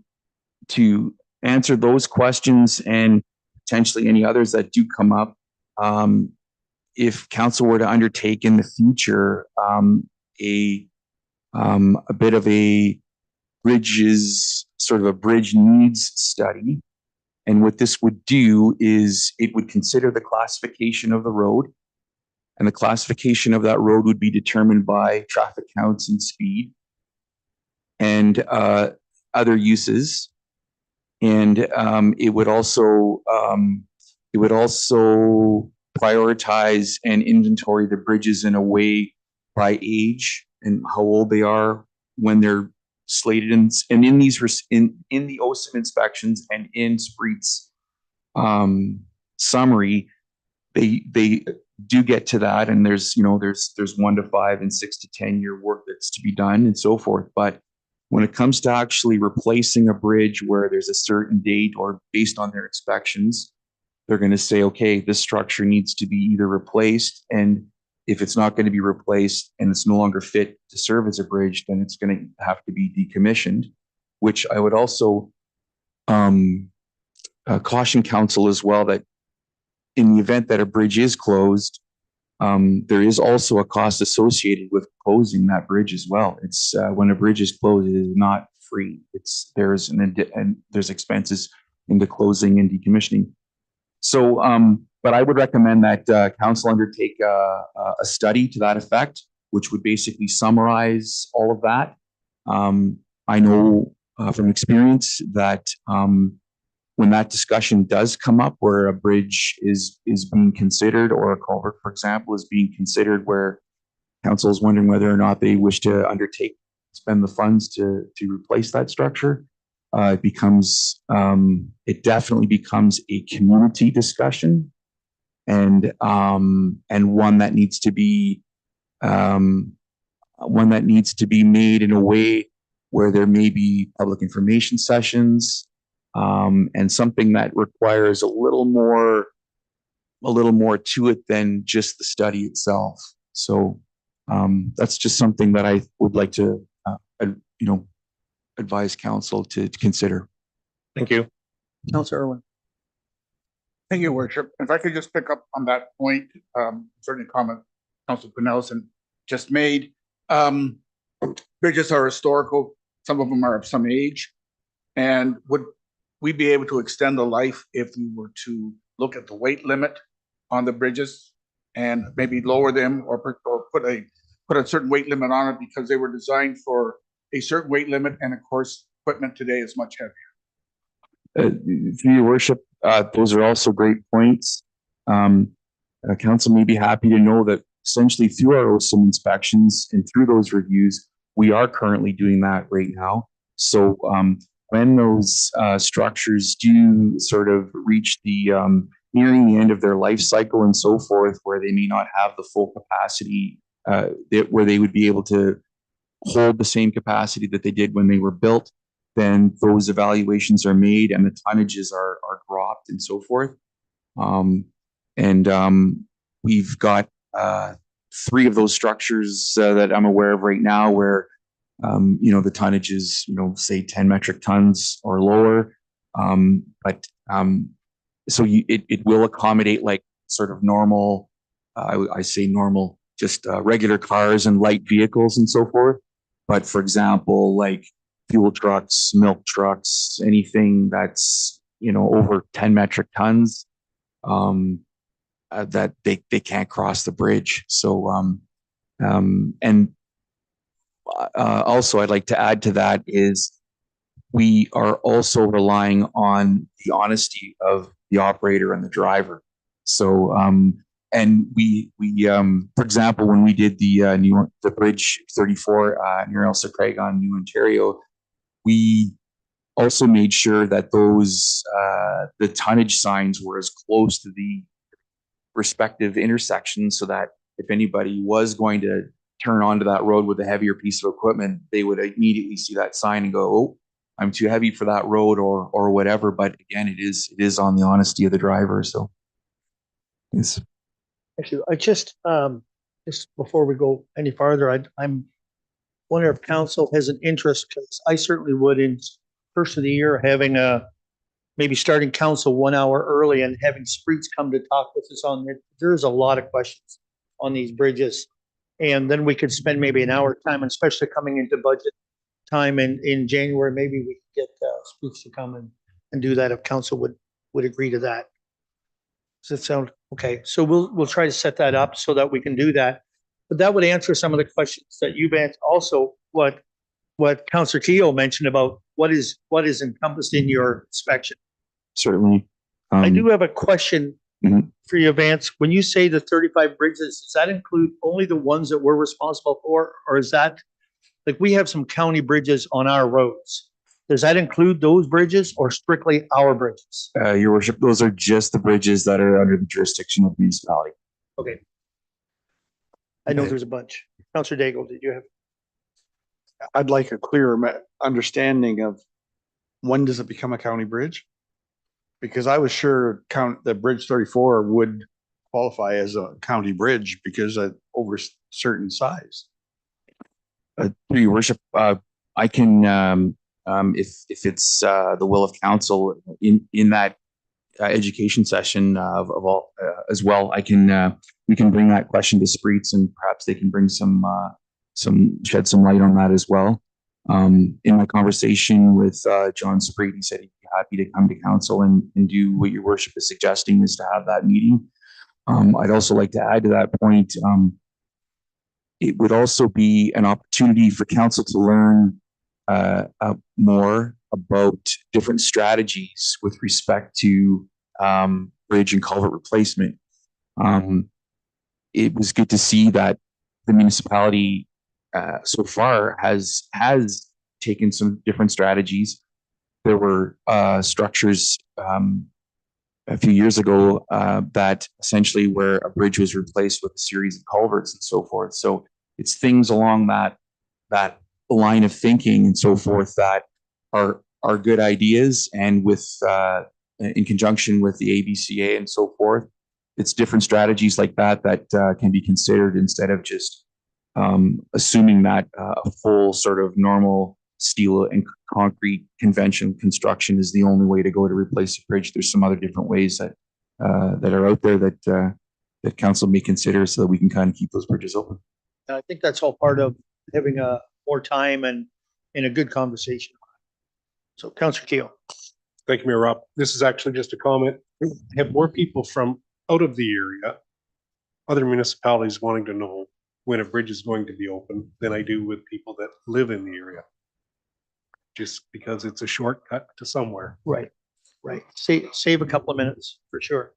answer those questions and potentially any others that do come up, if council were to undertake in the future a bit of a bridge needs study. And what this would do is it would consider the classification of the road, and the classification of that road would be determined by traffic counts and speed and other uses. And it would also prioritize and inventory the bridges in a way by age and how old they are when they're slated. And in these in the OSIM inspections and in Spreet's summary, they do get to that, and there's 1 to 5 and 6 to 10 year work that's to be done and so forth. But when it comes to actually replacing a bridge where there's a certain date or based on their inspections, they're going to say, okay, this structure needs to be either replaced, and if it's not going to be replaced and it's no longer fit to serve as a bridge, then it's going to have to be decommissioned, which I would also caution council as well that in the event that a bridge is closed, there is also a cost associated with closing that bridge as well. It's when a bridge is closed, it is not free. There's expenses into closing and decommissioning. So, but I would recommend that council undertake a study to that effect, which would basically summarize all of that. I know from experience that when that discussion does come up, where a bridge is being considered, or a culvert, for example, is being considered, where council is wondering whether or not they wish to spend the funds to replace that structure, it definitely becomes a community discussion, and one that needs to be made in a way where there may be public information sessions, and something that requires a little more to it than just the study itself. So that's just something that I would like to advise council to consider. Thank you. Councillor Irwin. Thank you, Worship. If I could just pick up on that point, certainly comment Councilor Nelson just made. Bridges are historical. Some of them are of some age. And would we be able to extend the life if we were to look at the weight limit on the bridges and maybe lower them, or put a certain weight limit on it, because they were designed for a certain weight limit, and of course equipment today is much heavier. Through your worship, those are also great points. Council may be happy to know that essentially through our OSIM inspections and through those reviews, we are currently doing that right now. So when those structures do sort of reach the nearing the end of their life cycle and so forth, where they may not have the full capacity, where they would be able to hold the same capacity that they did when they were built, then those evaluations are made and the tonnages are dropped and so forth. We've got 3 of those structures that I'm aware of right now where the tonnage is, say 10 metric tons or lower. So it will accommodate like sort of normal, I say normal, just regular cars and light vehicles and so forth. But for example, like fuel trucks, milk trucks, anything that's, over 10 metric tons, that they can't cross the bridge. So, also I'd like to add to that is we are also relying on the honesty of the operator and the driver. So, and we for example, when we did the bridge 34 near Elsa Craig on New Ontario, we also made sure that those the tonnage signs were as close to the respective intersections, so that if anybody was going to turn onto that road with a heavier piece of equipment, they would immediately see that sign and go, "Oh, I'm too heavy for that road," or whatever. But again, it is on the honesty of the driver. So, yes. Thank you. I just before we go any farther, I'm wondering if council has an interest, because I certainly would, in first of the year, having maybe starting council 1 hour early and having Spreets come to talk with us on it. There's a lot of questions on these bridges. And then we could spend maybe an hour time, and especially coming into budget time in January, maybe we could get Spreets to come and do that if council would agree to that. Does it sound okay? So we'll try to set that up so that we can do that. But that would answer some of the questions that you've answered. Also, what Councillor Keogh mentioned about what is encompassed in your inspection. Certainly. I do have a question for you, Vance. When you say the 35 bridges, does that include only the ones that we're responsible for, or is that, like, we have some county bridges on our roads? Does that include those bridges or strictly our bridges? Your worship, those are just the bridges that are under the jurisdiction of the municipality. Okay. I know there's a bunch. Councillor Daigle, did you have? I'd like a clearer understanding of when does it become a county bridge? Because I was sure that Bridge 34 would qualify as a county bridge because over certain size. Through your worship, I can, if it's the will of council in that education session of all as well, I can we can bring that question to Spreets and perhaps they can bring some shed some light on that as well. In my conversation with John Spreet, he said he'd be happy to come to council and do what your worship is suggesting, is to have that meeting. I'd also like to add to that point, it would also be an opportunity for council to learn more about different strategies with respect to bridge and culvert replacement. It was good to see that the municipality so far has taken some different strategies. There were structures a few years ago that essentially where a bridge was replaced with a series of culverts and so forth. So it's things along that line of thinking and so forth that are good ideas, and with in conjunction with the ABCA and so forth, it's different strategies like that can be considered instead of just assuming that a full sort of normal steel and concrete convention construction is the only way to go to replace a bridge. There's some other different ways that are out there that council may consider so that we can kind of keep those bridges open. I think that's all part of having more time and a good conversation. So Councillor Keogh. Thank you, Mayor Rob. This is actually just a comment. I have more people from out of the area, other municipalities wanting to know when a bridge is going to be open than I do with people that live in the area. Just because it's a shortcut to somewhere. Right. Save a couple of minutes for sure.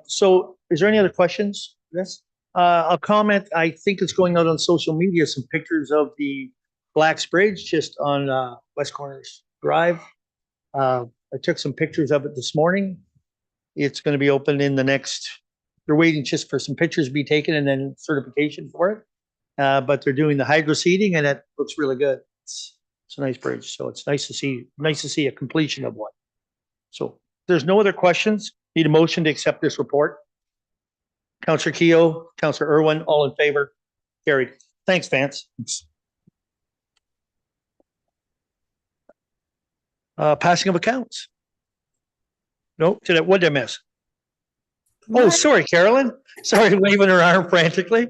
So is there any other questions? Yes. I'll comment. I think it's going out on social media, some pictures of the Blacks Bridge just on West Corners Drive. I took some pictures of it this morning. It's going to be open in the next, they're waiting just for some pictures to be taken and then certification for it. But they're doing the hydro seeding and it looks really good. It's a nice bridge. So it's nice to see a completion of one. So there's no other questions. Need a motion to accept this report. Councillor Keogh, Councillor Irwin, all in favor? Carried. Thanks, Vance. Passing of accounts. No, what did I miss? Oh, sorry, Carolyn. Sorry, waving her arm frantically.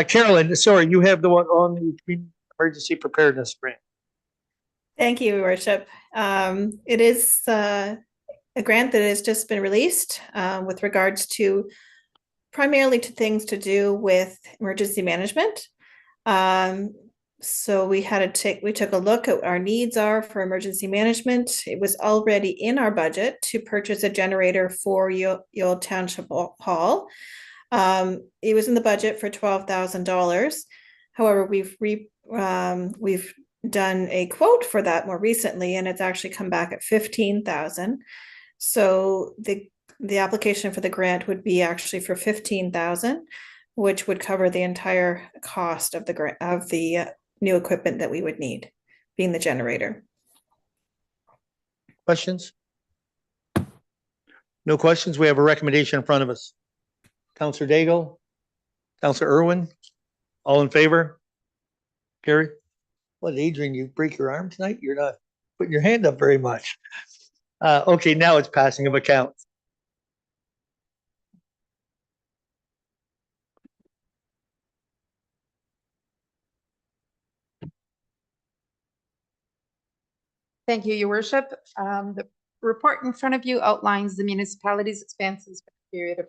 Carolyn, sorry, you have the one on the emergency preparedness grant. Thank you, Your Worship. It is a grant that has just been released with regards to primarily to things to do with emergency management. So we took a look at what our needs are for emergency management. It was already in our budget to purchase a generator for Yule Township Hall. It was in the budget for $12,000. However, we've done a quote for that more recently, and it's actually come back at $15,000. So the application for the grant would be actually for $15,000, which would cover the entire cost of the new equipment that we would need, being the generator. Questions? No questions. We have a recommendation in front of us. Councillor Daigle, Councillor Irwin, all in favor? Carrie? What, Adrian, you break your arm tonight? You're not putting your hand up very much. Okay, now it's passing of accounts. Thank you, Your Worship. The report in front of you outlines the municipality's expenses for the period of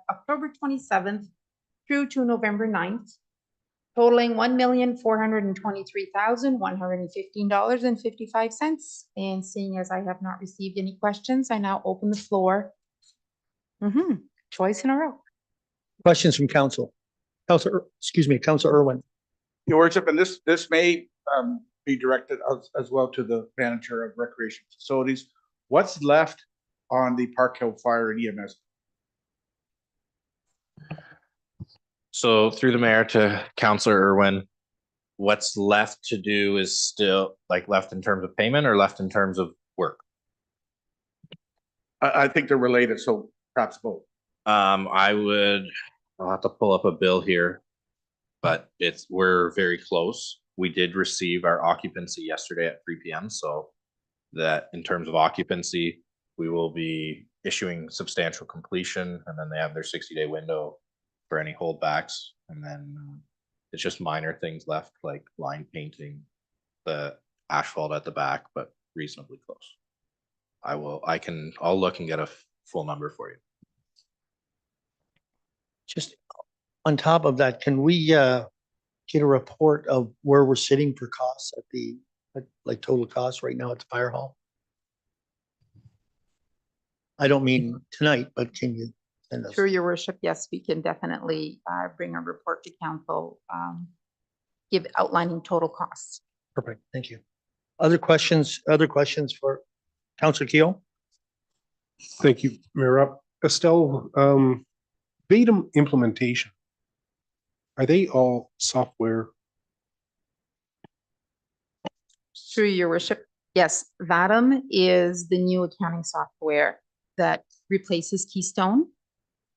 October 27th through to November 9th, totaling $1,423,115.55. And seeing as I have not received any questions, I now open the floor. Twice in a row. Questions from council? Councillor Irwin. Your Worship, and this may be directed as well to the manager of recreation facilities. What's left on the Park Hill Fire and EMS? So through the mayor to Councillor Irwin, what's left to do is still left in terms of payment or left in terms of work? I think they're related, so perhaps both. I'll have to pull up a bill here, but we're very close. We did receive our occupancy yesterday at 3 p.m. So that in terms of occupancy, we will be issuing substantial completion, and then they have their 60-day window for any holdbacks. And then it's just minor things left, like line painting, the asphalt at the back, but reasonably close. I'll look and get a full number for you. Just on top of that, can we get a report of where we're sitting for costs at the, like total costs right now at the fire hall? I don't mean tonight, but can you send us? Through your worship, yes, we can definitely bring a report to council, give outlining total costs. Perfect, thank you. Other questions for Councillor Keel? Thank you, Mayor Rupp. Estelle, Vadim implementation, are they all software? Through your worship, yes, Vadim is the new accounting software that replaces Keystone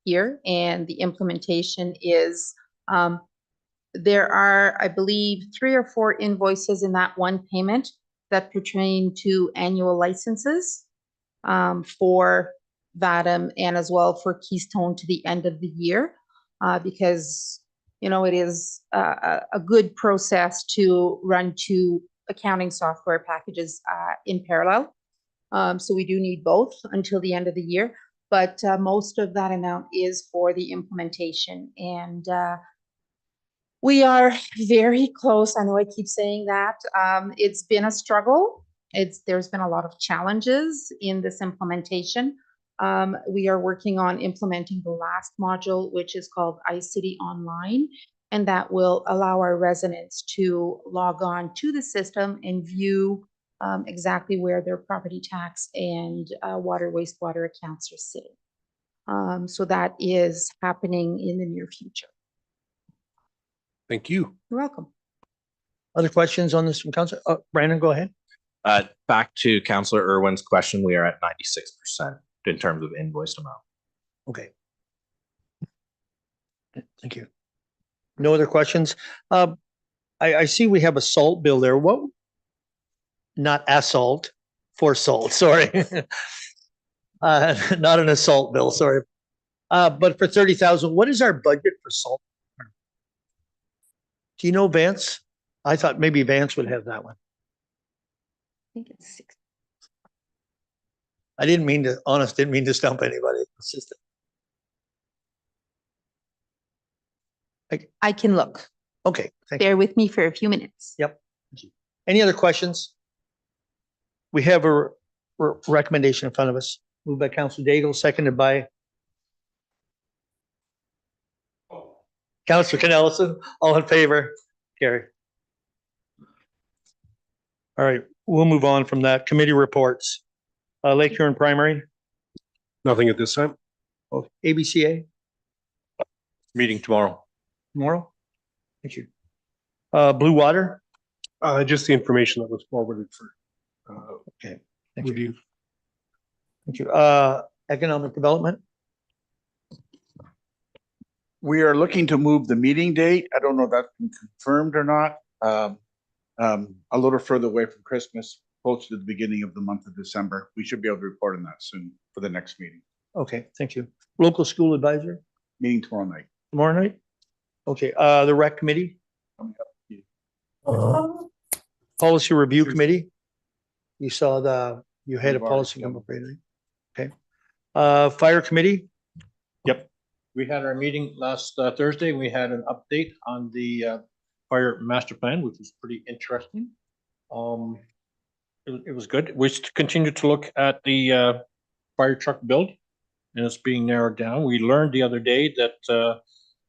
here, and the implementation is, there are, I believe, 3 or 4 invoices in that one payment that pertain to annual licenses for Vadim and as well for Keystone to the end of the year, because, you know, it is a good process to run 2 accounting software packages in parallel. So we do need both until the end of the year, but most of that amount is for the implementation. And we are very close. I know I keep saying that. It's been a struggle. There's been a lot of challenges in this implementation. We are working on implementing the last module, which is called iCity Online, and that will allow our residents to log on to the system and view exactly where their property tax and water, wastewater accounts are sitting. So that is happening in the near future. Thank you. You're welcome. Other questions on this from Councillor? Brandon, go ahead. Back to Councillor Irwin's question, we are at 96% in terms of invoiced amount. Okay. Thank you. No other questions? I see we have a salt bill there. What? Not assault, for salt, sorry. Not an assault bill, sorry. But for 30,000, what is our budget for salt? Do you know, Vance? I thought maybe Vance would have that one. I think it's 6. I didn't mean to stump anybody. It's just. I can look. Okay, thank you. Bear with me for a few minutes. Yep. Thank you. Any other questions? We have a recommendation in front of us. Moved by Councillor Daigle, seconded by Councillor Canellison. All in favor? Carry. All right, we'll move on from that. Committee reports. Lake Huron Primary. Nothing at this time. Oh, ABCA. Meeting tomorrow. Tomorrow. Thank you. Blue Water. Just the information that was forwarded for Okay. Thank you. review. Thank you. Economic Development. We are looking to move the meeting date. I don't know if that's been confirmed or not. A little further away from Christmas, close to the beginning of the month of December. We should be able to report on that soon for the next meeting. Okay, thank you. Local School Advisor. Meeting tomorrow night. Tomorrow night? Okay, the Rec Committee. Policy Review Committee. You saw you had a policy number for it. Okay. Fire Committee. Yep. We had our meeting last Thursday. We had an update on the fire master plan, which was pretty interesting. It was good. We continue to look at the fire truck build, and it's being narrowed down. We learned the other day that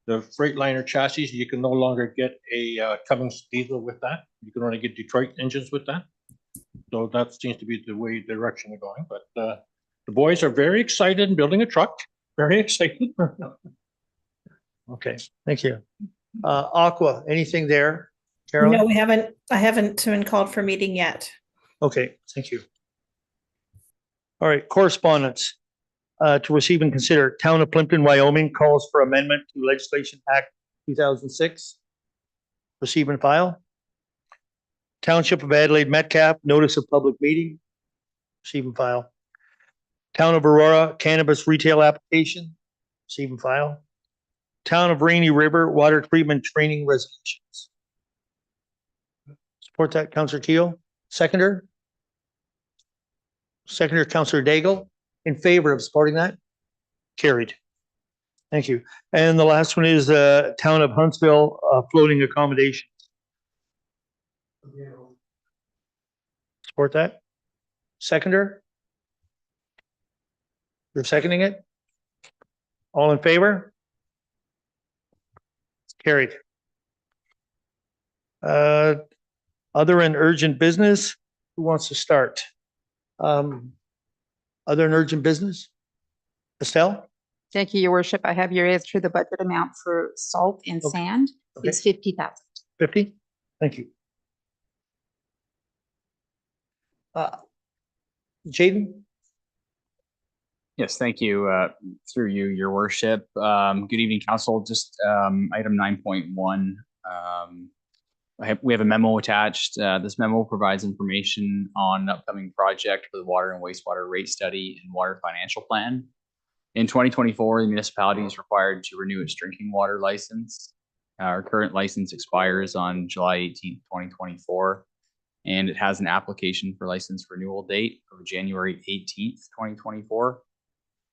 the Freightliner chassis, you can no longer get a Cummins diesel with that. You can only get Detroit engines with that. So that seems to be the direction they're going. But the boys are very excited in building a truck. Very excited. Okay, thank you. Aqua, anything there? Carolyn? No, I haven't been called for meeting yet. Okay, thank you. All right, correspondence. to receive and consider Town of Plimpton, Wyoming calls for amendment to Legislation Act 2006. Receive and file. Township of Adelaide Metcalf, notice of public meeting. Receive and file. Town of Aurora cannabis retail application. Receive and file. Town of Rainy River water treatment training resolutions. Support that, Councillor Keel. Seconder? Seconder, Councillor Daigle. In favor of supporting that? Carried. Thank you. And the last one is the Town of Huntsville floating accommodations. Support that? Seconder? You're seconding it? All in favor? Carried. Other and urgent business, who wants to start? Other and urgent business? Estelle? Thank you, your worship. I have your answer. The budget amount for salt and Okay. sand Okay. is 50,000. 50? Thank you. Jaden? Yes, thank you. Through you, your worship. Good evening, council. Just item 9.1. We have a memo attached. This memo provides information on an upcoming project for the water and wastewater rate study and water financial plan. In 2024, the municipality is required to renew its drinking water license. Our current license expires on July 18th, 2024, and it has an application for license renewal date of January 18th, 2024.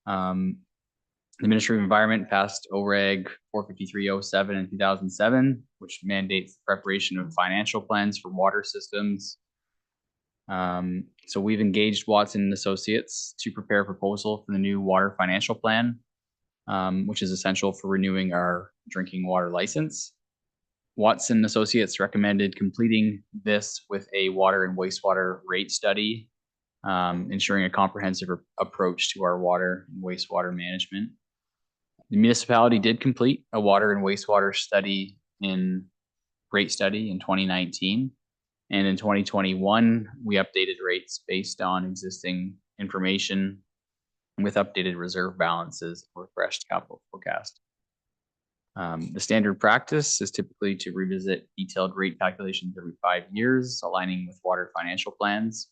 The Ministry of Environment passed OREG 45307 in 2007, which mandates the preparation of financial plans for water systems. So we've engaged Watson & Associates to prepare a proposal for the new water financial plan, which is essential for renewing our drinking water license. Watson & Associates recommended completing this with a water and wastewater rate study, ensuring a comprehensive approach to our water and wastewater management. The municipality did complete a water and wastewater rate study in 2019. And in 2021, we updated rates based on existing information with updated reserve balances and refreshed capital forecast. The standard practice is typically to revisit detailed rate calculations every 5 years, aligning with water financial plans.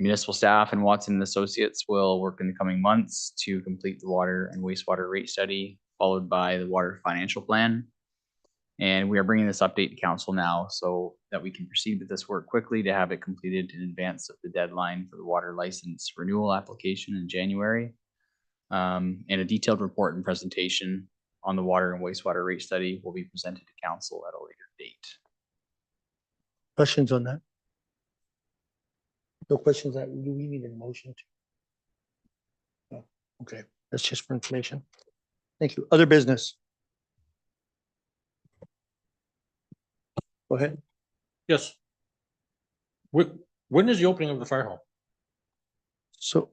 Municipal staff and Watson & Associates will work in the coming months to complete the water and wastewater rate study, followed by the water financial plan. And we are bringing this update to council now so that we can proceed with this work quickly to have it completed in advance of the deadline for the water license renewal application in January. And a detailed report and presentation on the water and wastewater rate study will be presented to council at a later date. Questions on that? No questions that do we need a motion to? No. Okay, that's just for information. Thank you. Other business? Go ahead. Yes. When is the opening of the fire hall? So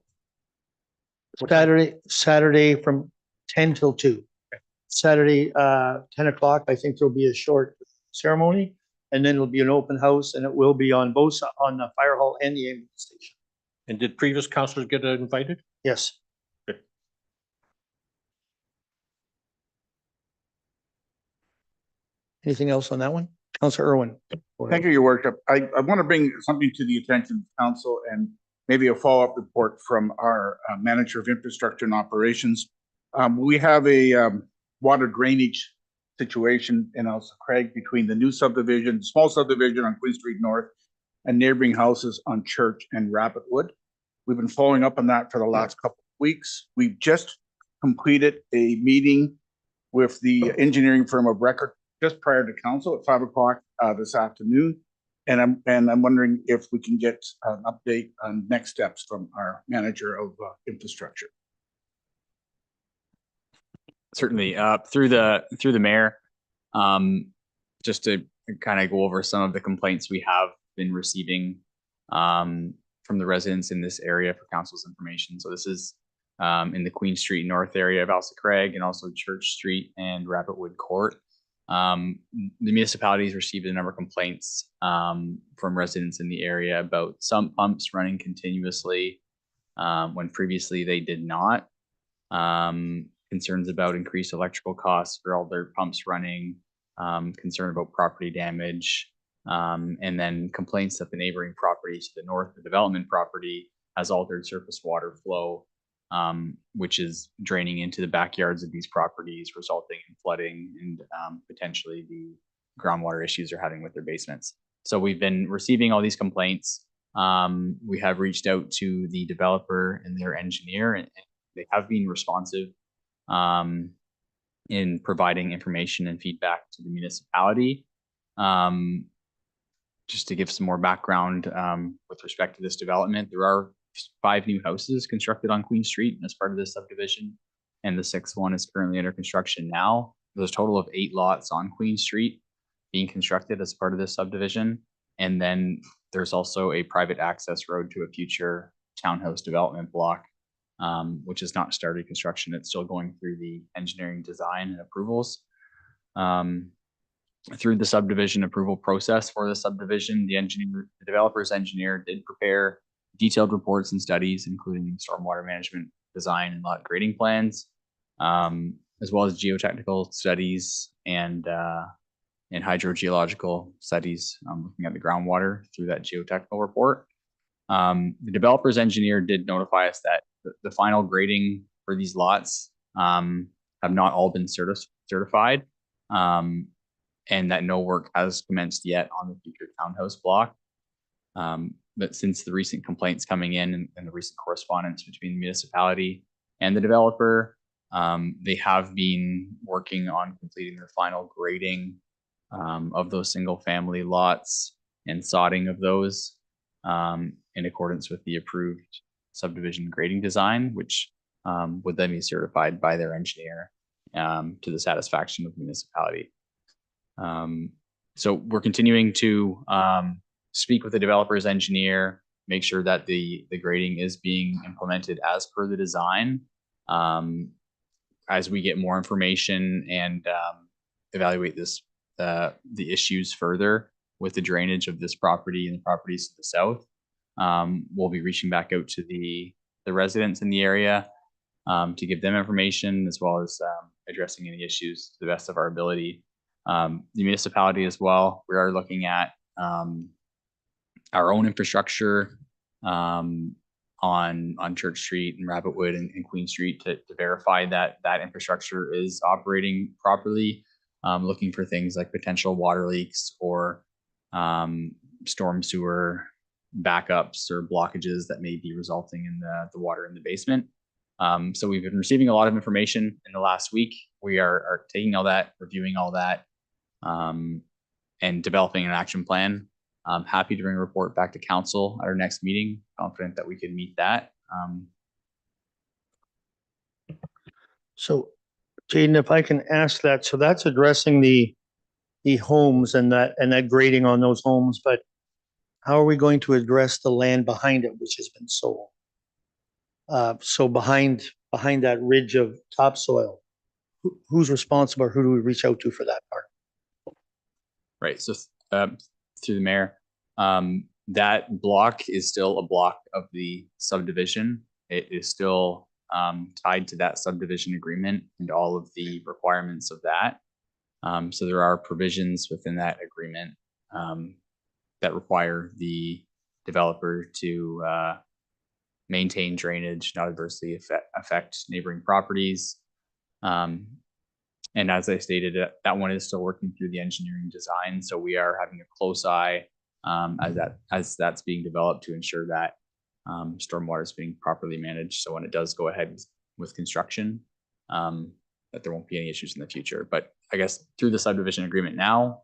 Saturday from 10 till 2. Saturday, 10 o'clock, I think there'll be a short ceremony, and then it'll be an open house, and it will be on both, on the fire hall and the ambulance station. And did previous councilors get invited? Yes. Okay. Anything else on that one? Councillor Irwin. Thank you, your worship. I want to bring something to the attention of council and maybe a follow-up report from our manager of infrastructure and operations. We have a water drainage situation in Elsa Craig between the new subdivision, small subdivision on Queen Street North, and neighboring houses on Church and Rabbit Wood. We've been following up on that for the last couple of weeks. We've just completed a meeting with the engineering firm of record just prior to council at 5 o'clock this afternoon. And I'm wondering if we can get an update on next steps from our manager of infrastructure. Certainly, through the mayor, just to kind of go over some of the complaints we have been receiving from the residents in this area for council's information. So this is in the Queen Street North area of Elsa Craig and also Church Street and Rabbit Wood Court. The municipalities received a number of complaints from residents in the area about sump pumps running continuously when previously they did not. concerns about increased electrical costs for all their pumps running, concern about property damage, and then complaints that the neighboring property to the north, the development property, has altered surface water flow, which is draining into the backyards of these properties, resulting in flooding and potentially the groundwater issues they're having with their basements. So we've been receiving all these complaints. We have reached out to the developer and their engineer, and they have been responsive in providing information and feedback to the municipality. Just to give some more background with respect to this development, there are 5 new houses constructed on Queen Street as part of this subdivision, and the 6th one is currently under construction now. There's a total of 8 lots on Queen Street being constructed as part of this subdivision. And then there's also a private access road to a future townhouse development block, which has not started construction. It's still going through the engineering design and approvals. Through the subdivision approval process for the subdivision, the developer's engineer did prepare detailed reports and studies, including stormwater management design and lot grading plans, as well as geotechnical studies and hydrogeological studies, looking at the groundwater through that geotechnical report. The developer's engineer did notify us that the final grading for these lots have not all been certified, and that no work has commenced yet on the future townhouse block. But since the recent complaints coming in and the recent correspondence between the municipality and the developer, they have been working on completing their final grading of those single family lots and sodding of those in accordance with the approved subdivision grading design, which would then be certified by their engineer to the satisfaction of the municipality. So we're continuing to speak with the developer's engineer, make sure that the grading is being implemented as per the design. As we get more information and evaluate the issues further with the drainage of this property and the properties to the south, we'll be reaching back out to the residents in the area to give them information, as well as addressing any issues to the best of our ability. The municipality as well, we are looking at our own infrastructure on Church Street and Rabbitwood and Queen Street to verify that that infrastructure is operating properly, looking for things like potential water leaks or storm sewer backups or blockages that may be resulting in the water in the basement. So we've been receiving a lot of information in the last week. We are taking all that, reviewing all that, and developing an action plan. I'm happy to bring a report back to council at our next meeting, confident that we can meet that. So, Jaden, if I can ask that, so that's addressing the homes and that grading on those homes, but how are we going to address the land behind it, which has been sold? So behind that ridge of topsoil, who's responsible, or who do we reach out to for that part? Right. So through the mayor, that block is still a block of the subdivision. It is still tied to that subdivision agreement and all of the requirements of that. So there are provisions within that agreement that require the developer to maintain drainage, not adversely affect neighboring properties. And as I stated, that one is still working through the engineering design. So we are having a close eye as that's being developed to ensure that stormwater is being properly managed. So when it does go ahead with construction, that there won't be any issues in the future. But I guess through the subdivision agreement now,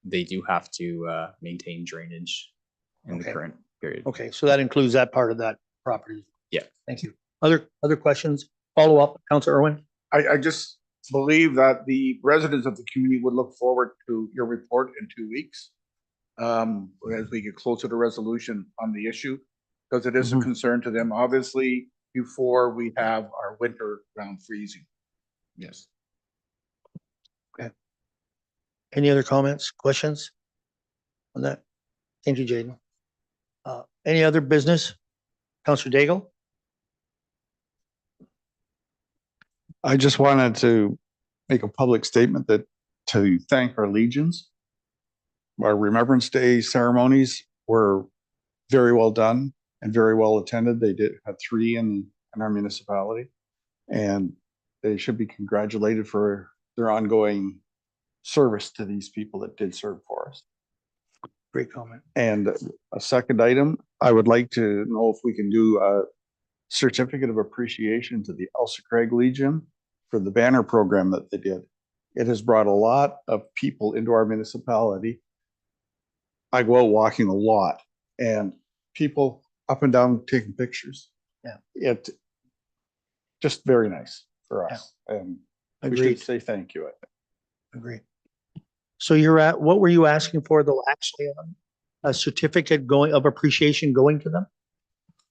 they do have to maintain drainage in the current period. Okay, so that includes that part of that property. Yeah. Thank you. Other questions? Follow up, Councilor Irwin? I just believe that the residents of the community would look forward to your report in 2 weeks as we get closer to resolution on the issue, because it is a concern to them, obviously, before we have our winter ground freezing. Yes. Okay. Any other comments, questions on that? Thank you, Jaden. Any other business? Councilor Daigle? I just wanted to make a public statement that to thank our legions. Our Remembrance Day ceremonies were very well done and very well attended. They had 3 in our municipality, and they should be congratulated for their ongoing service to these people that did serve for us. Great comment. And a second item, I would like to know if we can do a certificate of appreciation to the Elsa Craig Legion for the banner program that they did. It has brought a lot of people into our municipality. I go out walking a lot and people up and down taking pictures. Yeah. It just very nice for us. And we should Agreed. say thank you. Agreed. So what were you asking for though, actually, a certificate of appreciation going to them?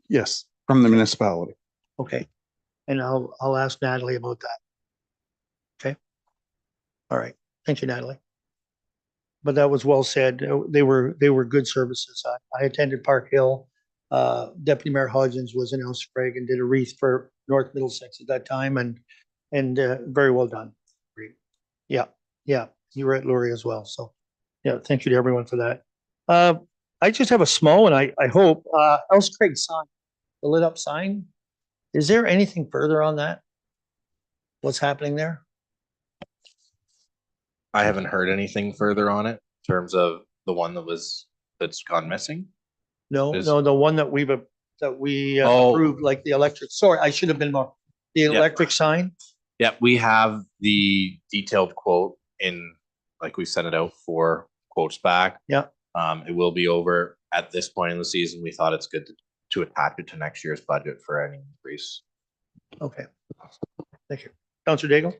Yes, from the municipality. Okay. And I'll ask Natalie about that. Okay. All right. Thank you, Natalie. But that was well said. They were good services. I attended Park Hill. Deputy Mayor Hodgins was in Elsa Craig and did a wreath for North Middlesex at that time, and very well done. Great. Yeah. You were at Lurie as well. So yeah, thank you to everyone for that. I just have a small one. I hope Elsa Craig sign, the lit up sign. Is there anything further on that? What's happening there? I haven't heard anything further on it in terms of the one that's gone missing. No, Is- the one that we Oh. approved, like the electric. Sorry, I should have been more. The electric sign. Yeah, we have the detailed quote in, like we sent it out for quotes back. Yeah. It will be over at this point in the season. We thought it's good to attach it to next year's budget for any increase. Okay. Thank you. Councilor Daigle?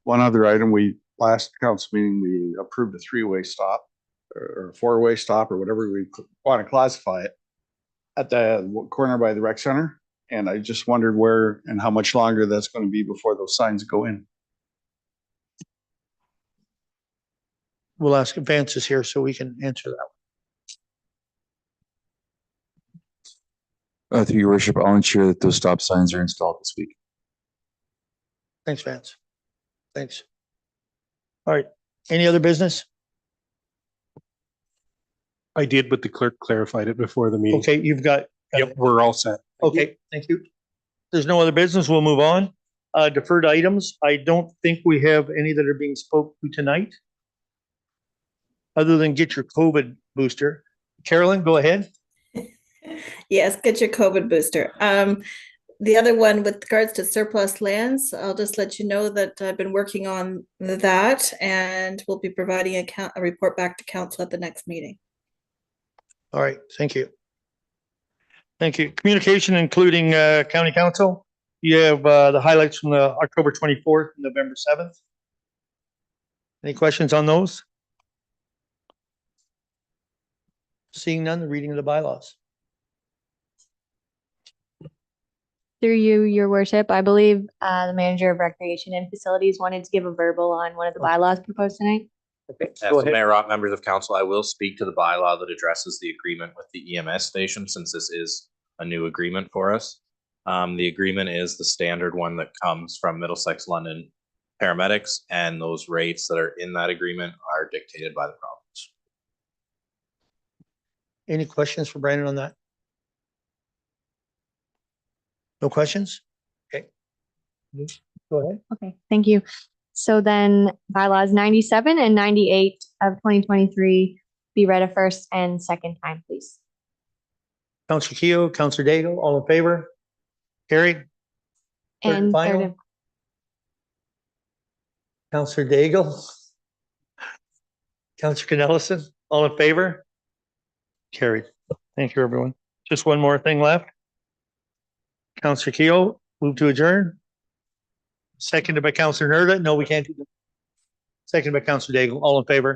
One other item, last council meeting, we approved a 3-way stop or 4-way stop or whatever we want to classify it at the corner by the rec center. And I just wondered where and how much longer that's going to be before those signs go in. We'll ask if Vance is here so we can answer that. Through your worship, I'll ensure that those stop signs are installed this week. Thanks, Vance. Thanks. All right. Any other business? I did, but the clerk clarified it before the meeting. Okay, you've got. Yep, we're all set. Okay, thank you. There's no other business. We'll move on. Deferred items. I don't think we have any that are being spoke to tonight. Other than get your COVID booster. Carolyn, go ahead. Yes, get your COVID booster. The other one with regards to surplus lands, I'll just let you know that I've been working on that and we'll be providing a report back to council at the next meeting. All right, thank you. Thank you. Communication, including county council. You have the highlights from the October 24th, November 7th. Any questions on those? Seeing none, the reading of the bylaws. Through you, your worship, I believe the manager of recreation and facilities wanted to give a verbal on one of the bylaws proposed tonight. Okay, Yeah, go so ahead. Mayor Rock, members of council, I will speak to the bylaw that addresses the agreement with the EMS station, since this is a new agreement for us. The agreement is the standard one that comes from Middlesex London paramedics, and those rates that are in that agreement are dictated by the province. Any questions for Brandon on that? No questions? Okay. Go ahead. Okay, thank you. So then bylaws 97 and 98 of 2023 be read a first and second time, please. Councilor Keogh, Councilor Daigle, all in favor? Carried. Third and And final? third, Councilor Daigle. Councilor Canellison, all in favor? Carried. Thank you, everyone. Just one more thing left. Councilor Keogh, move to adjourn. Seconded by Councilor Nerda. No, we can't do that. Seconded by Councilor Daigle. All in favor?